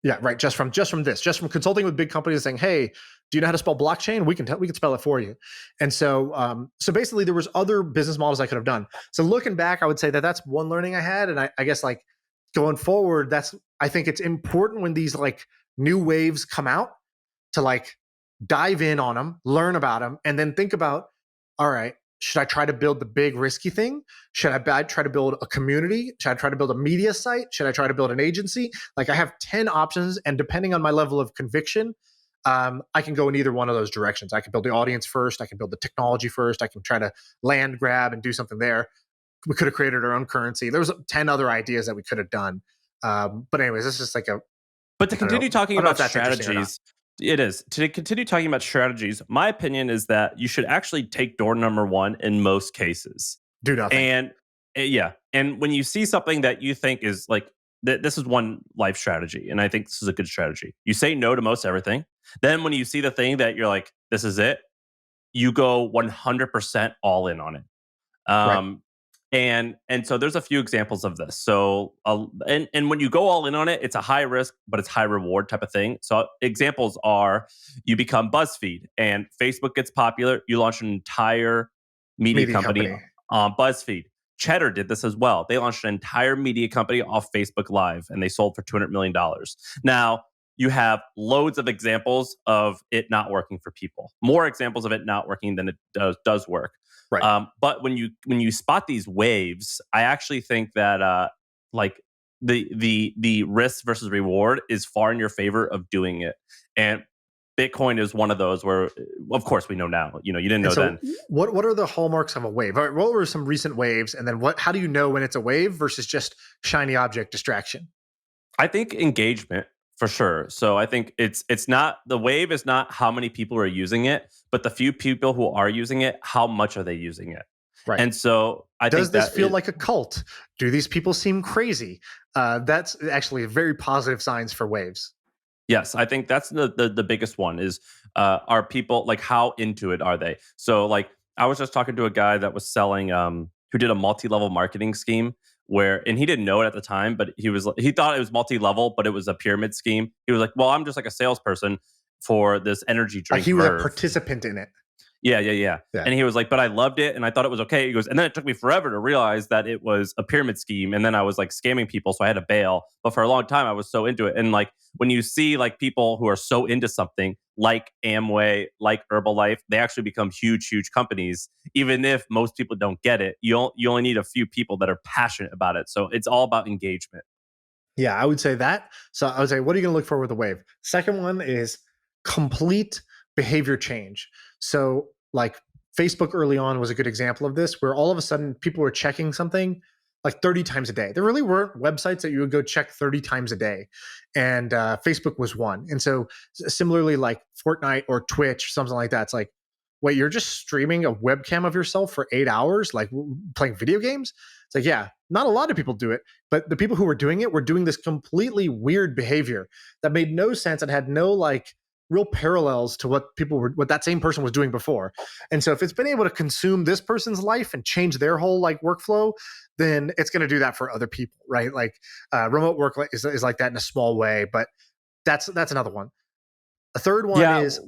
Yeah, right. Just from consulting with big companies saying, hey, do you know how to spell blockchain? We can spell it for you. And so basically there was other business models I could have done. So looking back, I would say that's one learning I had. And I guess like going forward, I think it's important when these like new waves come out to like dive in on them, learn about them, and then think about, all right, should I try to build the big risky thing? Should I try to build a community? Should I try to build a media site? Should I try to build an agency? Like I have 10 options, and depending on my level of conviction, I can go in either one of those directions. I can build the audience first. I can build the technology first. I can try to land grab and do something there. We could have created our own currency. There was 10 other ideas that we could have done. But anyways, this is just like But to continue talking about strategies, it is. To continue talking about strategies, my opinion is that you should actually take door number one in most cases. Do nothing. And yeah. And when you see something that you think is like, this is one life strategy, and I think this is a good strategy. You say no to most everything. Then when you see the thing that you're like, this is it, you go 100% all in on it. Right. And so there's a few examples of this. So and when you go all in on it, it's a high risk, but it's high reward type of thing. So examples are you become BuzzFeed and Facebook gets popular. You launch an entire media company on BuzzFeed. Cheddar did this as well. They launched an entire media company off Facebook Live, and they sold for $200 million. Now, you have loads of examples of it not working for people. More examples of it not working than it does work. Right. But when you spot these waves, I actually think that like the risk versus reward is far in your favor of doing it. And Bitcoin is one of those where, of course, we know now. You didn't know then. What are the hallmarks of a wave? All right, what were some recent waves, and then how do you know when it's a wave versus just shiny object distraction? I think engagement for sure. So I think it's not, the wave is not how many people are using it, but the few people who are using it, how much are they using it? Right. And so I think does this feel like a cult? Do these people seem crazy? That's actually very positive signs for waves. Yes, I think that's the biggest one is are people, like, how into it are they? So like I was just talking to a guy that was selling who did a multi-level marketing scheme and he didn't know it at the time, but he thought it was multi-level, but it was a pyramid scheme. He was like, well, I'm just like a salesperson for this energy drink. He was a participant in it. Yeah. And he was like, but I loved it and I thought it was okay. He goes, and then it took me forever to realize that it was a pyramid scheme. And then I was like scamming people, so I had to bail. But for a long time, I was so into it. And like when you see like people who are so into something like Amway, like Herbalife, they actually become huge, huge companies. Even if most people don't get it, you only need a few people that are passionate about it. So it's all about engagement. Yeah, I would say that. So I would say, what are you going to look for with a wave? Second one is complete behavior change. So like Facebook early on was a good example of this, where all of a sudden people were checking something like 30 times a day. There really weren't websites that you would go check 30 times a day. And Facebook was one. And so similarly, like Fortnite or Twitch, something like that, it's like, wait, you're just streaming a webcam of yourself for 8 hours, like playing video games? It's like, yeah, not a lot of people do it, but the people who were doing it were doing this completely weird behavior that made no sense and had no like real parallels to what that same person was doing before. And so if it's been able to consume this person's life and change their whole like workflow, then it's going to do that for other people, right? Like remote work is like that in a small way, but that's another one. A third one is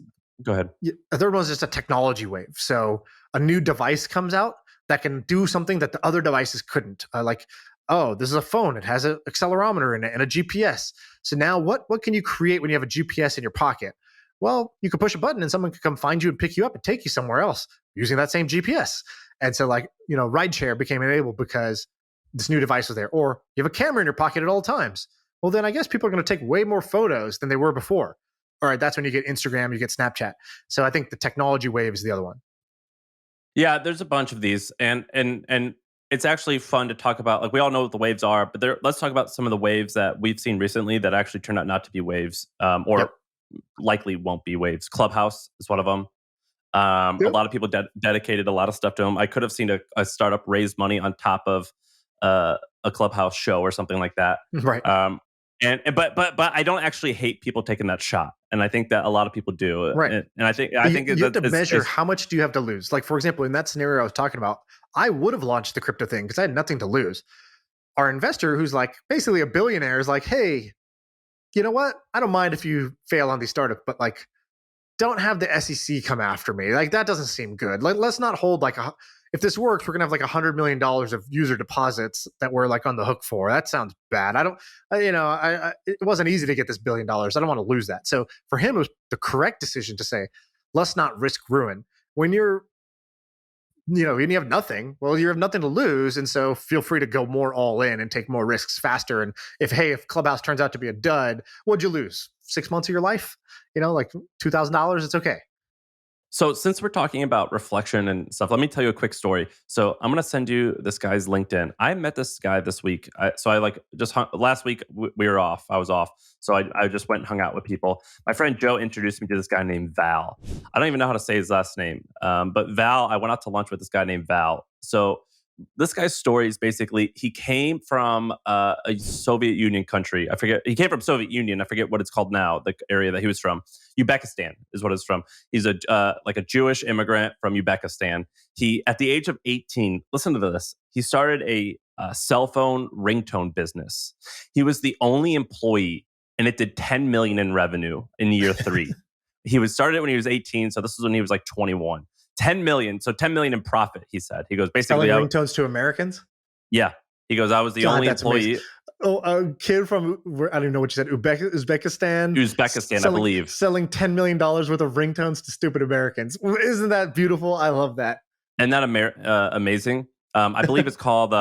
go ahead. A third one is just a technology wave. So a new device comes out that can do something that the other devices couldn't. Like, oh, this is a phone. It has an accelerometer in it and a GPS. So now what can you create when you have a GPS in your pocket? Well, you could push a button and someone could come find you and pick you up and take you somewhere else using that same GPS. And so like, rideshare became enabled because this new device was there. Or you have a camera in your pocket at all times. Well, then I guess people are going to take way more photos than they were before. All right, that's when you get Instagram, you get Snapchat. So I think the technology wave is the other one. Yeah, there's a bunch of these, and it's actually fun to talk about. Like we all know what the waves are, but let's talk about some of the waves that we've seen recently that actually turned out not to be waves, or likely won't be waves. Clubhouse is one of them. A lot of people dedicated a lot of stuff to them. I could have seen a startup raise money on top of a Clubhouse show or something like that. Right. But I don't actually hate people taking that shot, and I think that a lot of people do. Right. And I think you have to measure how much do you have to lose. Like for example, in that scenario I was talking about, I would have launched the crypto thing because I had nothing to lose. Our investor, who's like basically a billionaire, is like, hey, you know what? I don't mind if you fail on these startups, but like, don't have the SEC come after me. Like that doesn't seem good. Like let's not hold like if this works, we're gonna have like $100 million of user deposits that we're like on the hook for. That sounds bad. It wasn't easy to get this $1 billion. I don't want to lose that. So for him, it was the correct decision to say, let's not risk ruin. When you're, when you have nothing, well, you have nothing to lose. And so feel free to go more all in and take more risks faster. And if Clubhouse turns out to be a dud, what'd you lose? 6 months of your life? Like $2,000, it's okay. So since we're talking about reflection and stuff, let me tell you a quick story. So I'm going to send you this guy's LinkedIn. I met this guy this week. Last week we were off. I was off. So I just went and hung out with people. My friend Joe introduced me to this guy named Val. I don't even know how to say his last name. But Val, I went out to lunch with this guy named Val. So this guy's story is basically he came from a Soviet Union country. I forget. He came from Soviet Union. I forget what it's called now. The area that he was from, Uzbekistan, is what it's from. He's a Jewish immigrant from Uzbekistan. He, at the age of 18, listen to this. He started a cell phone ringtone business. He was the only employee, and it did 10 million in revenue in year 3. He started it when he was 18, so this was when he was like 21. 10 million. So 10 million in profit, he said. He goes, basically selling ringtones to Americans? Yeah. He goes, I was the only employee. Amazing. Oh, a kid from, I don't even know what you said, Uzbekistan? Uzbekistan, I believe. Selling $10 million worth of ringtones to stupid Americans. Isn't that beautiful? I love that. Isn't that amazing? I believe it's called,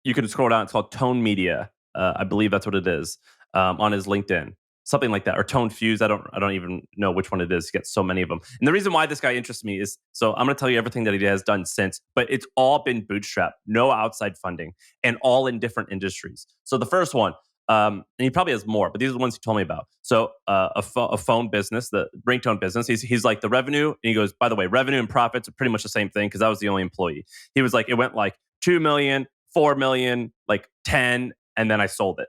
you can scroll down, it's called Tone Media. I believe that's what it is, on his LinkedIn. Something like that, or Tone Fuse. I don't even know which one it is. He gets so many of them. And the reason why this guy interests me is, so I'm going to tell you everything that he has done since, but it's all been bootstrapped, no outside funding, and all in different industries. So the first one, and he probably has more, but these are the ones he told me about. So a phone business, the ringtone business. He's like the revenue, and he goes, by the way, revenue and profits are pretty much the same thing because I was the only employee. He was like, it went like 2 million, 4 million, like 10, and then I sold it.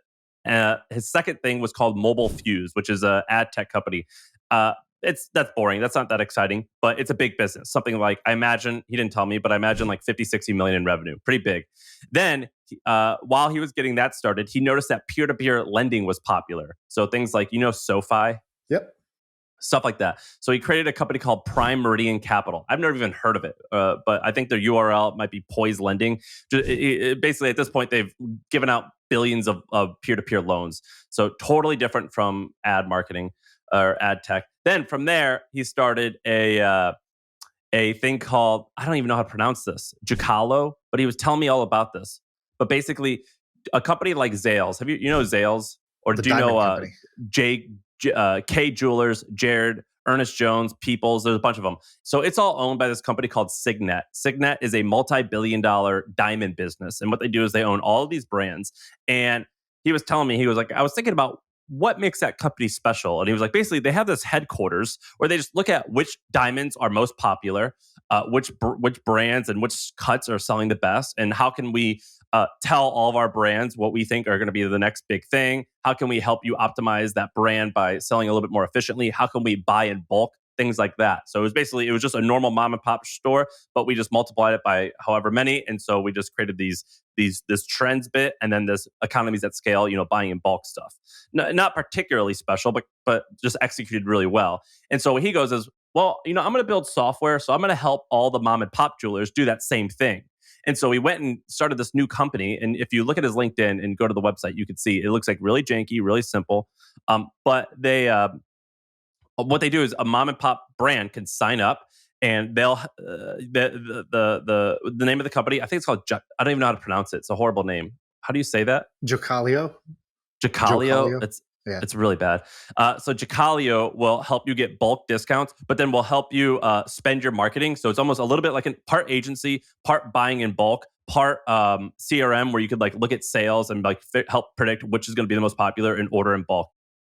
His second thing was called Mobile Fuse, which is an ad tech company. That's boring. That's not that exciting, but it's a big business. Something like, I imagine, he didn't tell me, but I imagine like 50, 60 million in revenue. Pretty big. Then while he was getting that started, he noticed that peer-to-peer lending was popular. So things like, SoFi? Yep. Stuff like that. So he created a company called Prime Meridian Capital. I've never even heard of it, but I think their URL might be Poise Lending. Basically, at this point, they've given out billions of peer-to-peer loans. So totally different from ad marketing or ad tech. Then from there, he started a thing called, I don't even know how to pronounce this, Jacalo, but he was telling me all about this. But basically, a company like Zales. Have you know Zales? Or do you know K Jewelers, Jared, Ernest Jones, Peoples? There's a bunch of them. So it's all owned by this company called Signet. Signet is a multi-billion-dollar diamond business. And what they do is they own all of these brands. And he was telling me, he was like, I was thinking about what makes that company special. And he was like, basically, they have this headquarters where they just look at which diamonds are most popular, which brands and which cuts are selling the best, and how can we tell all of our brands what we think are going to be the next big thing. How can we help you optimize that brand by selling a little bit more efficiently? How can we buy in bulk? Things like that. So it was just a normal mom and pop store, but we just multiplied it by however many. And so we just created this trends bit and then this economies at scale, buying in bulk stuff. Not particularly special, but just executed really well. And so what he goes is, well, I'm going to build software. So I'm going to help all the mom and pop jewelers do that same thing. And so he went and started this new company. And if you look at his LinkedIn and go to the website, you can see it looks like really janky, really simple. But what they do is a mom and pop brand can sign up, and they'll the name of the company. I think it's called. I don't even know how to pronounce it. It's a horrible name. How do you say that? Jocalio. Jocalio. Yeah. It's really bad. So Jocalio will help you get bulk discounts, but then will help you spend your marketing. So it's almost a little bit like a part agency, part buying in bulk, part CRM, where you could look at sales and help predict which is going to be the most popular and order in bulk.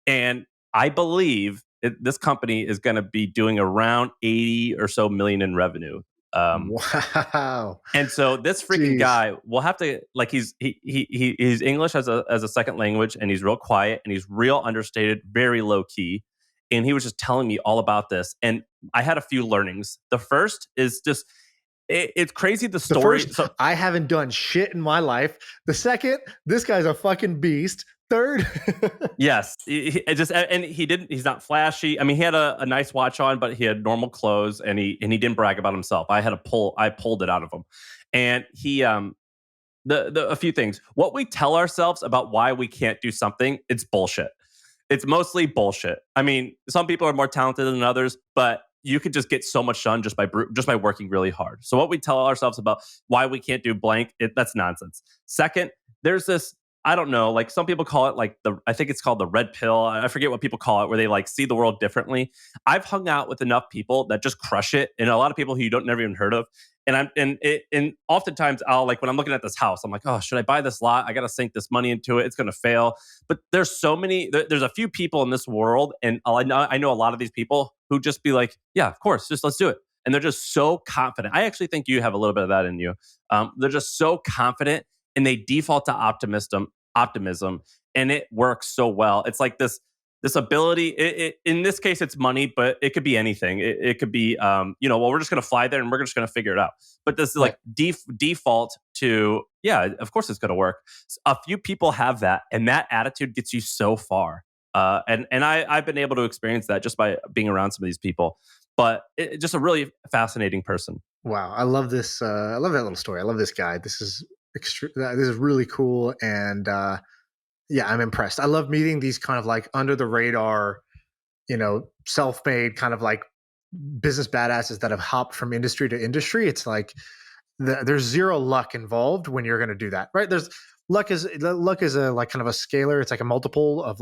And I believe this company is going to be doing around 80 or so million in revenue. Wow. And so this freaking guy will have to he's English as a second language, and he's real quiet and he's real understated, very low key. And he was just telling me all about this. And I had a few learnings. The first is just it's crazy the story. The first, I haven't done shit in my life. The second, this guy's a fucking beast. Third, yes, he's not flashy. I mean, he had a nice watch on, but he had normal clothes, and he didn't brag about himself. I pulled it out of him, and he a few things. What we tell ourselves about why we can't do something, it's bullshit. It's mostly bullshit. I mean, some people are more talented than others, but you could just get so much done just by working really hard. So what we tell ourselves about why we can't do blank, that's nonsense. Second, there's this. I don't know, some people call it I think it's called the red pill. I forget what people call it, where they see the world differently. I've hung out with enough people that just crush it, and a lot of people who you don't never even heard of. And oftentimes I'll when I'm looking at this house, I'm like, oh, should I buy this lot? I got to sink this money into it. It's going to fail. But there's so many, there's a few people in this world, and I know a lot of these people who just be like, yeah, of course, just let's do it. And they're just so confident. I actually think you have a little bit of that in you. They're just so confident, and they default to optimism, and it works so well. It's like this ability. In this case, it's money, but it could be anything. It could be, well, we're just going to fly there and we're just going to figure it out. But this is default to, yeah, of course it's going to work. A few people have that, and that attitude gets you so far. And I've been able to experience that just by being around some of these people. But just a really fascinating person. Wow, I love this. I love that little story. I love this guy. This is really cool, and yeah, I'm impressed. I love meeting these kind of under the radar, self-made kind of business badasses that have hopped from industry to industry. It's there's zero luck involved when you're going to do that, right? There's luck is a kind of a scalar. It's like a multiple of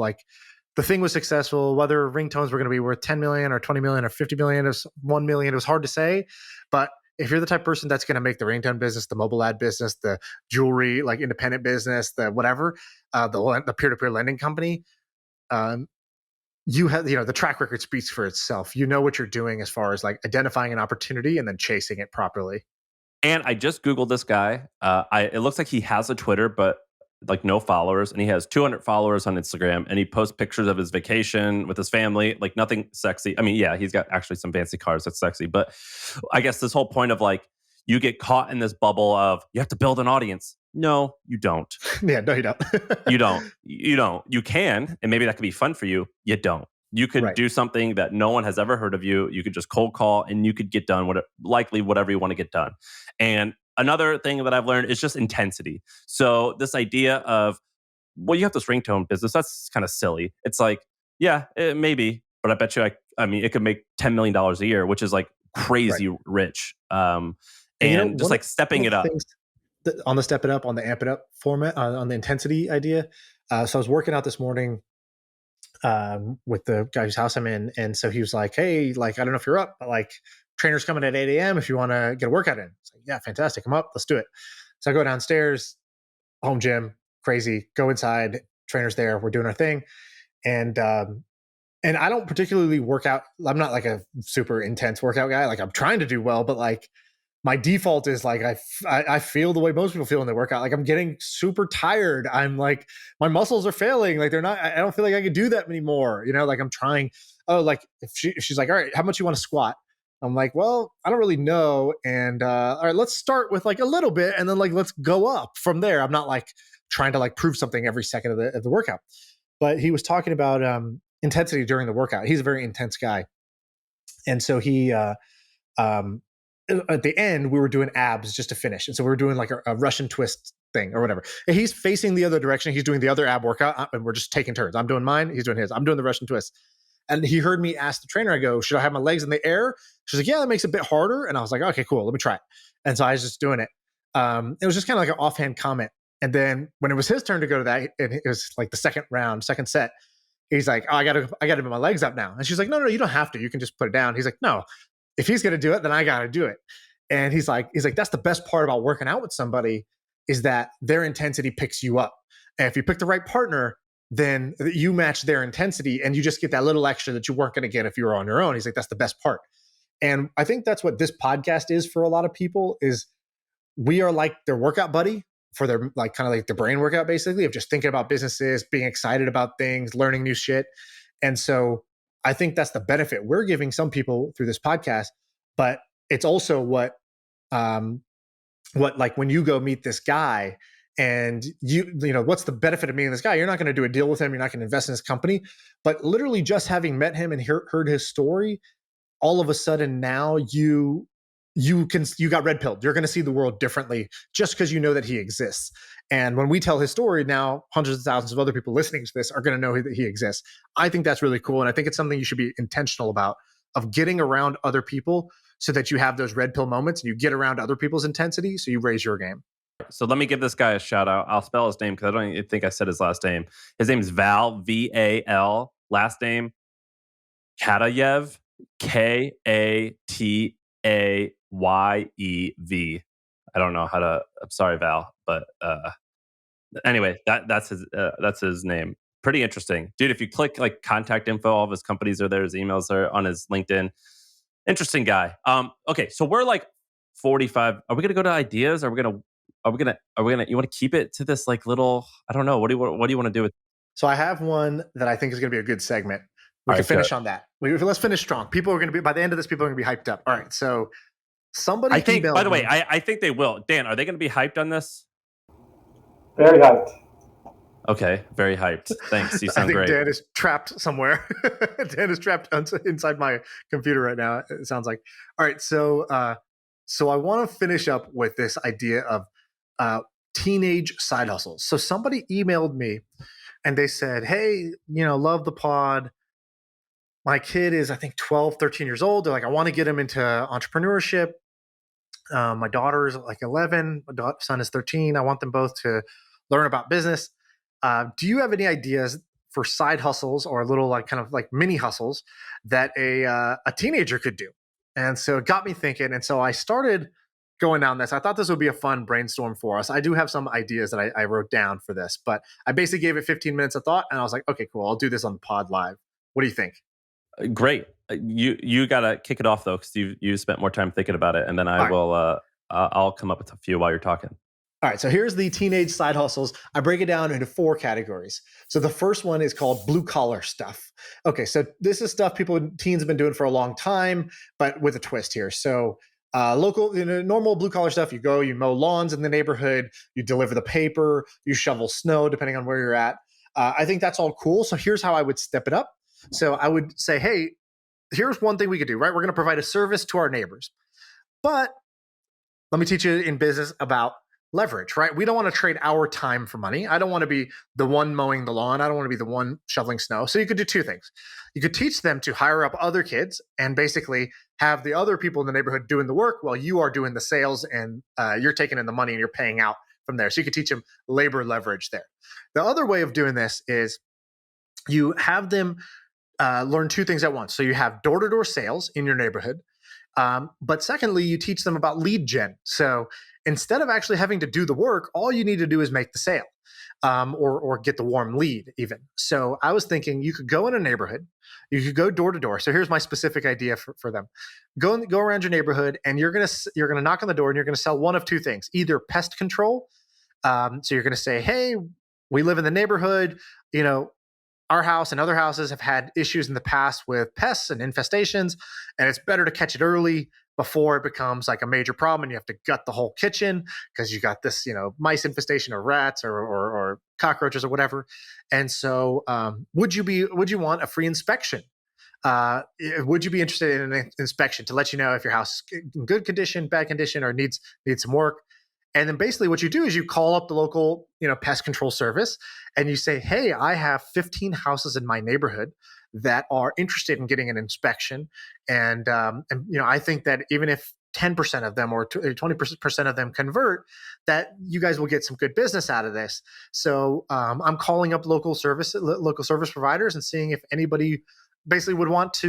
the thing was successful, whether ringtones were going to be worth 10 million or 20 million or 50 million or 1 million. It was hard to say, but if you're the type of person that's going to make the ringtone business, the mobile ad business, the jewelry, independent business, the whatever, the peer-to-peer lending company, you have, the track record speaks for itself. You know what you're doing as far as identifying an opportunity and then chasing it properly. And I just Googled this guy. It looks like he has a Twitter, but no followers, and he has 200 followers on Instagram, and he posts pictures of his vacation with his family, nothing sexy. I mean, yeah, he's got actually some fancy cars that's sexy, but I guess this whole point of you get caught in this bubble of you have to build an audience. No, you don't. Yeah, no, you don't. You don't. You can, and maybe that could be fun for you. You don't. You could do something that no one has ever heard of you. You could just cold call, and you could get done whatever you want to get done. And another thing that I've learned is just intensity. So this idea of, well, you have this ringtone business. That's kind of silly. It's yeah, maybe, but I bet you, it could make $10 million a year, which is crazy rich. And just stepping it up. On the step it up, on the amp it up format, on the intensity idea. So I was working out this morning with the guy whose house I'm in. And so he was like, hey, I don't know if you're up, but trainer's coming at 8 a.m. if you want to get a workout in. It's yeah, fantastic. I'm up. Let's do it. So I go downstairs, home gym, crazy, go inside, trainer's there. We're doing our thing. And I don't particularly work out. I'm not a super intense workout guy. I'm trying to do well, but my default is like I feel the way most people feel in the workout. Like I'm getting super tired. I'm like my muscles are failing. Like they're not. I don't feel like I can do that anymore. You know, like I'm trying. Oh, like if she's like, all right, how much you want to squat? I'm like, well, I don't really know. And all right, let's start with like a little bit, and then like let's go up from there. I'm not like trying to like prove something every second of the workout. But he was talking about intensity during the workout. He's a very intense guy, and so he. Um, at the end, we were doing abs just to finish. And so we were doing like a Russian twist thing or whatever. And he's facing the other direction. He's doing the other ab workout, and we're just taking turns. I'm doing mine. He's doing his. I'm doing the Russian twist. And he heard me ask the trainer, I go, should I have my legs in the air? She's like, yeah, that makes it a bit harder. And I was like, okay, cool. Let me try it. And so I was just doing it. It was just kind of like an offhand comment. And then when it was his turn to go to that, and it was like the second round, second set, he's like, oh, I gotta put my legs up now. And she's like, no, you don't have to. You can just put it down. He's like, no, if he's going to do it, then I got to do it. And he's like, that's the best part about working out with somebody is that their intensity picks you up. And if you pick the right partner, then you match their intensity and you just get that little extra that you weren't going to get if you were on your own. He's like, that's the best part. And I think that's what this podcast is for a lot of people is we are like their workout buddy for their like kind of like the brain workout basically of just thinking about businesses, being excited about things, learning new shit. And so I think that's the benefit we're giving some people through this podcast, but it's also what like when you go meet this guy and you know, what's the benefit of meeting this guy? You're not going to do a deal with him. You're not going to invest in his company, but literally just having met him and heard his story, all of a sudden now you got red pilled. You're going to see the world differently just because you know that he exists. And when we tell his story now, hundreds of thousands of other people listening to this are going to know that he exists. I think that's really cool. And I think it's something you should be intentional about of getting around other people so that you have those red pill moments and you get around other people's intensity. So you raise your game. So let me give this guy a shout out. I'll spell his name because I don't even think I said his last name. His name is Val, V-A-L. Last name, Katayev, K-A-T-A-Y-E-V. I don't know how to. I'm sorry, Val, but anyway, that's his name. Pretty interesting, dude. If you click like contact info, all of his companies are there. His emails are on his LinkedIn. Interesting guy. Okay, so we're like 45. Are we gonna go to ideas? Are we gonna? You want to keep it to this like little? I don't know. What do you want to do with? So I have one that I think is going to be a good segment. We can finish on that. Let's finish strong. People are going to be by the end of this. People are going to be hyped up. All right. So somebody. I think. By the way, I think they will. Dan, are they going to be hyped on this? Very hyped. Okay, very hyped. Thanks. You sound I think great. Dan is trapped somewhere. Dan is trapped inside my computer right now. It sounds like. All right. So I want to finish up with this idea of teenage side hustles. So somebody emailed me and they said, hey, love the pod. My kid is, I think, 12, 13 years old. They're like, I want to get him into entrepreneurship. My daughter is like 11. My son is 13. I want them both to learn about business. Do you have any ideas for side hustles or little like kind of like mini hustles that a teenager could do? And so it got me thinking. And so I started going down this. I thought this would be a fun brainstorm for us. I do have some ideas that I wrote down for this, but I basically gave it 15 minutes of thought and I was like, okay, cool. I'll do this on the pod live. What do you think? Great. You got to kick it off though, because you spent more time thinking about it, and then I'll come up with a few while you're talking. All right, so here's the teenage side hustles. I break it down into 4 categories. So the first one is called blue collar stuff. Okay, so this is stuff teens have been doing for a long time, but with a twist here. So local, normal blue collar stuff, you mow lawns in the neighborhood, you deliver the paper, you shovel snow, depending on where you're at. I think that's all cool. So here's how I would step it up. So I would say, hey, here's one thing we could do, right? We're going to provide a service to our neighbors. But let me teach you in business about leverage, right? We don't want to trade our time for money. I don't want to be the one mowing the lawn. I don't want to be the one shoveling snow. So you could do 2 things. You could teach them to hire up other kids and basically have the other people in the neighborhood doing the work while you are doing the sales and you're taking in the money and you're paying out from there. So you could teach them labor leverage there. The other way of doing this is you have them learn 2 things at once. So you have door-to-door sales in your neighborhood. But secondly, you teach them about lead gen. So instead of actually having to do the work, all you need to do is make the sale, or get the warm lead even. So I was thinking you could go in a neighborhood, you could go door to door. So here's my specific idea for them. Go around your neighborhood, and you're gonna knock on the door, and you're gonna sell one of two things: either pest control. So you're gonna say, hey, we live in the neighborhood, you know, our house and other houses have had issues in the past with pests and infestations, and it's better to catch it early before it becomes like a major problem and you have to gut the whole kitchen because you got this, mice infestation or rats or cockroaches or whatever. And so, would you want a free inspection? Would you be interested in an inspection to let you know if your house is in good condition, bad condition, or needs some work? And then basically what you do is you call up the local, pest control service, and you say, hey, I have 15 houses in my neighborhood that are interested in getting an inspection. And I think that even if 10% of them or 20% of them convert, that you guys will get some good business out of this. So I'm calling up local service providers and seeing if anybody basically would want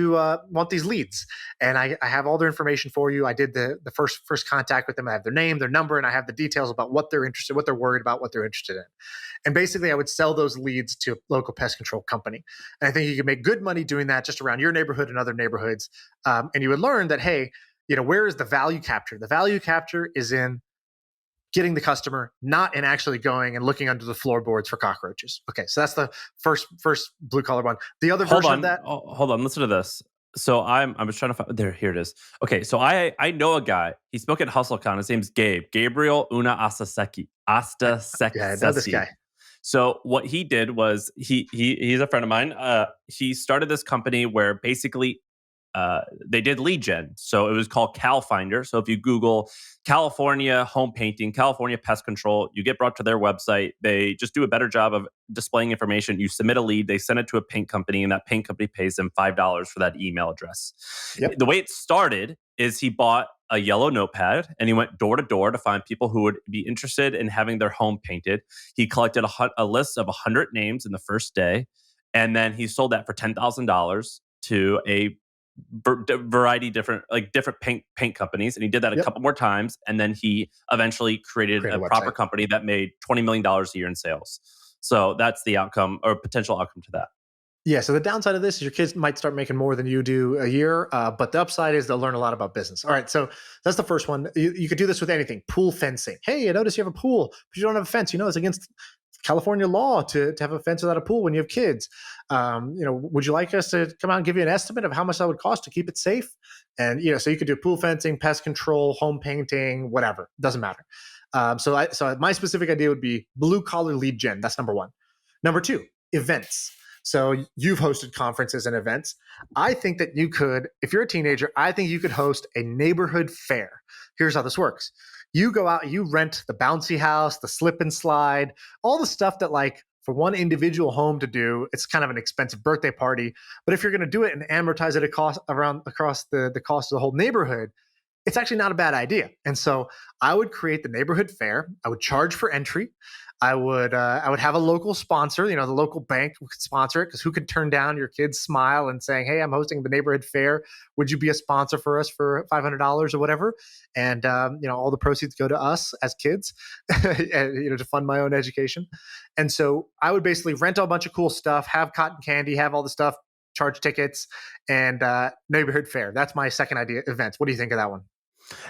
these leads. And I have all their information for you. I did the first contact with them. I have their name, their number, and I have the details about what they're interested, what they're worried about, what they're interested in. And basically I would sell those leads to a local pest control company. And I think you can make good money doing that just around your neighborhood and other neighborhoods. And you would learn that, hey, where is the value capture? The value capture is in getting the customer, not in actually going and looking under the floorboards for cockroaches. Okay, so that's the first blue collar one. The other version of that. Hold on, listen to this. So I'm just trying to find there. Here it is. Okay, so I know a guy. He spoke at HustleCon. His name's Gabriel Una Astaseki. Yeah, I know this guy. So what he did was he's a friend of mine. He started this company where basically they did lead gen. So it was called Cal Finder. So if you Google California home painting, California pest control, you get brought to their website. They just do a better job of displaying information. You submit a lead, they send it to a paint company, and that paint company pays them $5 for that email address. Yep. The way it started is he bought a yellow notepad and he went door to door to find people who would be interested in having their home painted. He collected a list of 100 names in the first day, and then he sold that for $10,000 to a variety different paint companies, and he did that a couple more times, and then he eventually created a proper company that made $20 million a year in sales. So that's the outcome or potential outcome to that. Yeah, so the downside of this is your kids might start making more than you do a year, but the upside is they'll learn a lot about business. All right, so that's the first one. You could do this with anything. Pool fencing. Hey, I notice you have a pool, but you don't have a fence. It's against California law to have a fence without a pool when you have kids. Would you like us to come out and give you an estimate of how much that would cost to keep it safe? And so you could do pool fencing, pest control, home painting, whatever. Doesn't matter. So my specific idea would be blue collar lead gen. That's number one. Number two, events. So you've hosted conferences and events. I think that you could, if you're a teenager, I think you could host a neighborhood fair. Here's how this works. You go out, you rent the bouncy house, the slip and slide, all the stuff that for one individual home to do, it's kind of an expensive birthday party. But if you're going to do it and amortize it across the cost of the whole neighborhood, it's actually not a bad idea. And so I would create the neighborhood fair. I would charge for entry. I would have a local sponsor, the local bank could sponsor it, because who could turn down your kid's smile and saying, hey, I'm hosting the neighborhood fair. Would you be a sponsor for us for $500 or whatever? And, all the proceeds go to us as kids, and, to fund my own education. And so I would basically rent a bunch of cool stuff, have cotton candy, have all the stuff, charge tickets, and neighborhood fair. That's my second idea, events. What do you think of that one?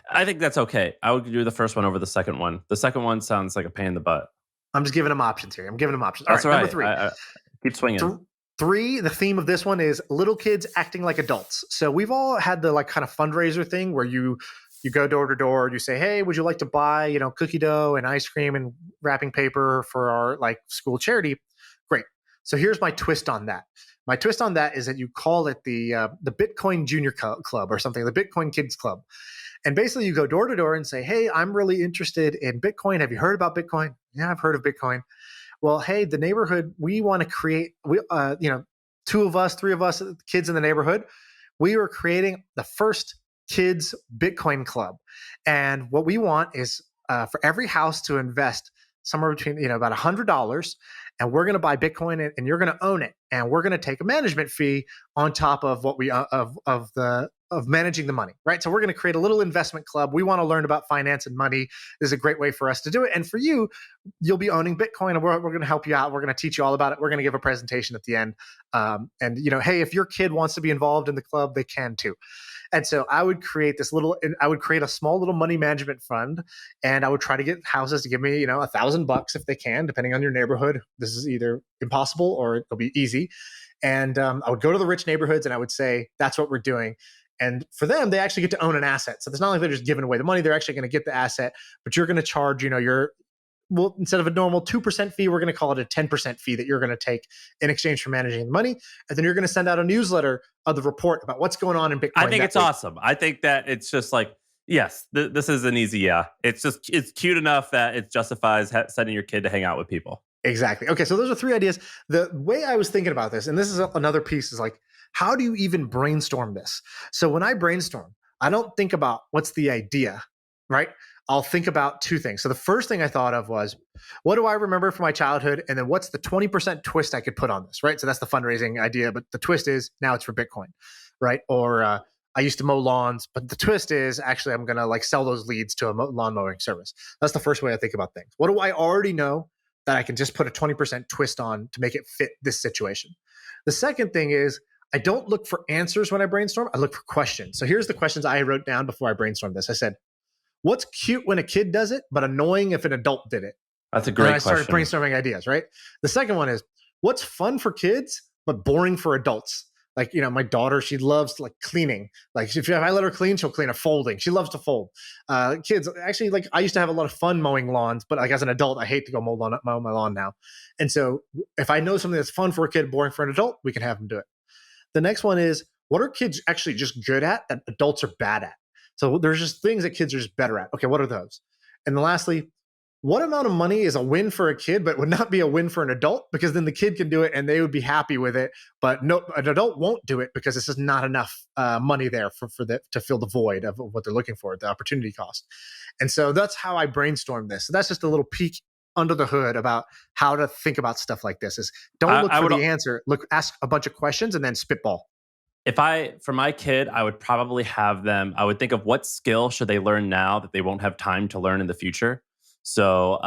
I think that's okay. I would do the first one over the second one. The second one sounds like a pain in the butt. I'm just giving them options here. All right. Number three. Keep swinging. Three, the theme of this one is little kids acting like adults. So we've all had the kind of fundraiser thing where you go door to door, you say, hey, would you like to buy, cookie dough and ice cream and wrapping paper for our school charity? Great. So here's my twist on that. My twist on that is that you call it the Bitcoin Junior Club or something, the Bitcoin Kids Club. And basically you go door to door and say, hey, I'm really interested in Bitcoin. Have you heard about Bitcoin? Yeah, I've heard of Bitcoin. Well, hey, the neighborhood, we want to create, two of us, three of us, kids in the neighborhood, we are creating the first kids Bitcoin club. And what we want is for every house to invest somewhere between, about $100, and we're going to buy Bitcoin, and you're going to own it, and we're going to take a management fee on top of what we of managing the money, right? So we're going to create a little investment club. We want to learn about finance and money. This is a great way for us to do it. And for you, you'll be owning Bitcoin, and we're going to help you out. We're going to teach you all about it. We're going to give a presentation at the end. And hey, if your kid wants to be involved in the club, they can too. And so I would create a small little money management fund, and I would try to get houses to give me, $1,000 if they can, depending on your neighborhood. This is either impossible or it'll be easy. And I would go to the rich neighborhoods, and I would say, that's what we're doing. And for them, they actually get to own an asset. So it's not like they're just giving away the money. They're actually going to get the asset, but you're going to charge, instead of a normal 2% fee, we're going to call it a 10% fee that you're going to take in exchange for managing the money. And then you're going to send out a newsletter of the report about what's going on in Bitcoin. I think it's awesome. I think that it's just like, yes, this is an easy, yeah. It's cute enough that it justifies sending your kid to hang out with people. Exactly. Okay, so those are 3 ideas. The way I was thinking about this, and this is another piece, is like, how do you even brainstorm this? So when I brainstorm, I don't think about what's the idea, right? I'll think about 2 things. So the first thing I thought of was, what do I remember from my childhood? And then what's the 20% twist I could put on this, right? So that's the fundraising idea. But the twist is now it's for Bitcoin, right? Or I used to mow lawns, but the twist is actually I'm going to sell those leads to a lawn mowing service. That's the first way I think about things. What do I already know that I can just put a 20% twist on to make it fit this situation? The second thing is, I don't look for answers when I brainstorm. I look for questions. So here's the questions I wrote down before I brainstormed this. I said, what's cute when a kid does it, but annoying if an adult did it? That's a great question. I started brainstorming ideas, right? The second one is, what's fun for kids, but boring for adults? My daughter, she loves cleaning. If I let her clean, she'll clean a folding. She loves to fold. Kids, actually, I used to have a lot of fun mowing lawns, but as an adult, I hate to go mow my lawn now. And so if I know something that's fun for a kid, boring for an adult, we can have them do it. The next one is, what are kids actually just good at that adults are bad at? So there's just things that kids are just better at. Okay, what are those? And then lastly, what amount of money is a win for a kid, but would not be a win for an adult? Because then the kid can do it and they would be happy with it. But no, an adult won't do it because it's just not enough money there to fill the void of what they're looking for, the opportunity cost. And so that's how I brainstormed this. So that's just a little peek under the hood about how to think about stuff like this. Is don't look for the answer. Ask a bunch of questions and then spitball. For my kid, I would probably have them, I would think of what skill should they learn now that they won't have time to learn in the future. So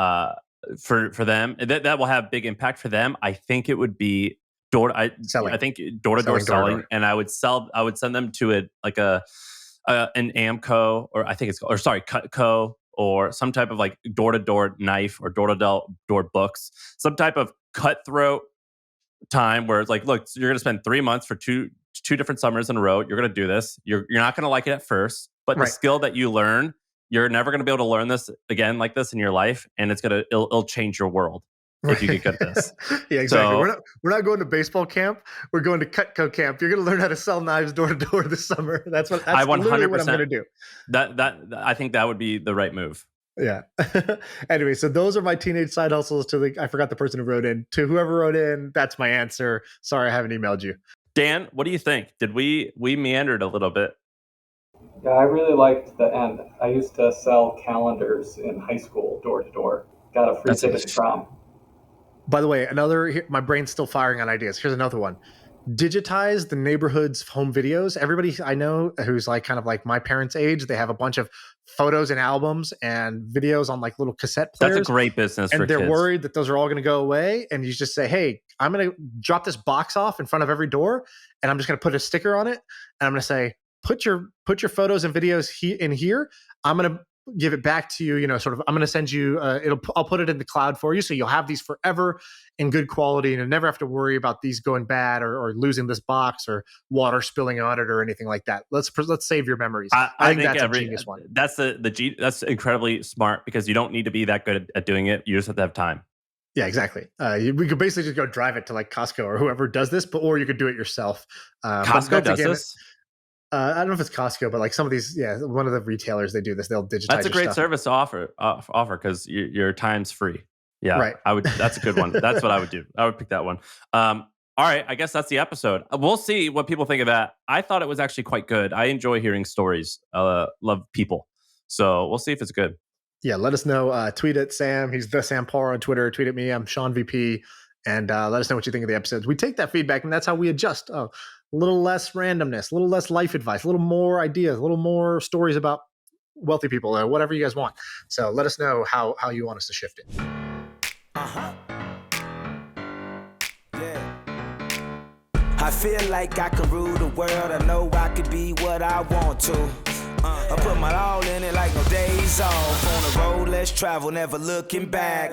for them, that will have big impact for them. I think it would be selling. I think door-to-door selling. And I would send them to an Amco, or I think it's, or sorry, Cutco, or some type of door-to-door knife or door-to-door books, some type of cutthroat time where it's look, you're going to spend 3 months for two different summers in a row. You're going to do this. You're not going to like it at first, but the skill that you learn, you're never going to be able to learn this again like this in your life, and it'll change your world if you get good at this. Yeah, exactly. So, we're not going to baseball camp. We're going to Cutco camp. You're going to learn how to sell knives door to door this summer. That's literally what I'm going to do. That I think that would be the right move. Yeah. Anyway, so those are my teenage side hustles. I forgot the person who wrote in. To whoever wrote in, that's my answer. Sorry, I haven't emailed you. Dan, what do you think? Did we meandered a little bit? Yeah, I really liked the end. I used to sell calendars in high school door to door. Got a free ticket to prom. By the way, my brain's still firing on ideas. Here's another one. Digitize the neighborhood's home videos. Everybody I know who's kind of my parents' age, they have a bunch of photos and albums and videos on little cassette players. That's a great business for kids. And they're worried that those are all going to go away. And you just say, hey, I'm going to drop this box off in front of every door, and I'm just going to put a sticker on it. And I'm going to say, put your photos and videos in here. I'm going to give it back to you, I'm going to send you, I'll put it in the cloud for you. So you'll have these forever in good quality, and you'll never have to worry about these going bad or losing this box or water spilling on it or anything like that. Let's save your memories. I think that's a genius one. That's incredibly smart, because you don't need to be that good at doing it. You just have to have time. Yeah, exactly. We could basically just go drive it to Costco or whoever does this, or you could do it yourself. Costco does this? I don't know if it's Costco, but some of these, one of the retailers, they do this. They'll digitize. That's a great service to offer because your time's free. Yeah, right. That's a good one. That's what I would do. I would pick that one. All right, I guess that's the episode. We'll see what people think of that. I thought it was actually quite good. I enjoy hearing stories. Love people, so we'll see if it's good. Yeah, let us know. Tweet at Sam. He's the Sam Parr on Twitter. Tweet at me. I'm Shaan VP. And let us know what you think of the episodes. We take that feedback, and that's how we adjust. Oh, a little less randomness, a little less life advice, a little more ideas, a little more stories about wealthy people, whatever you guys want. So let us know how you want us to shift it. I feel like I can rule the world. I know I could be what I want to. I put my all in it like no days off. On the road, let's travel, never looking back.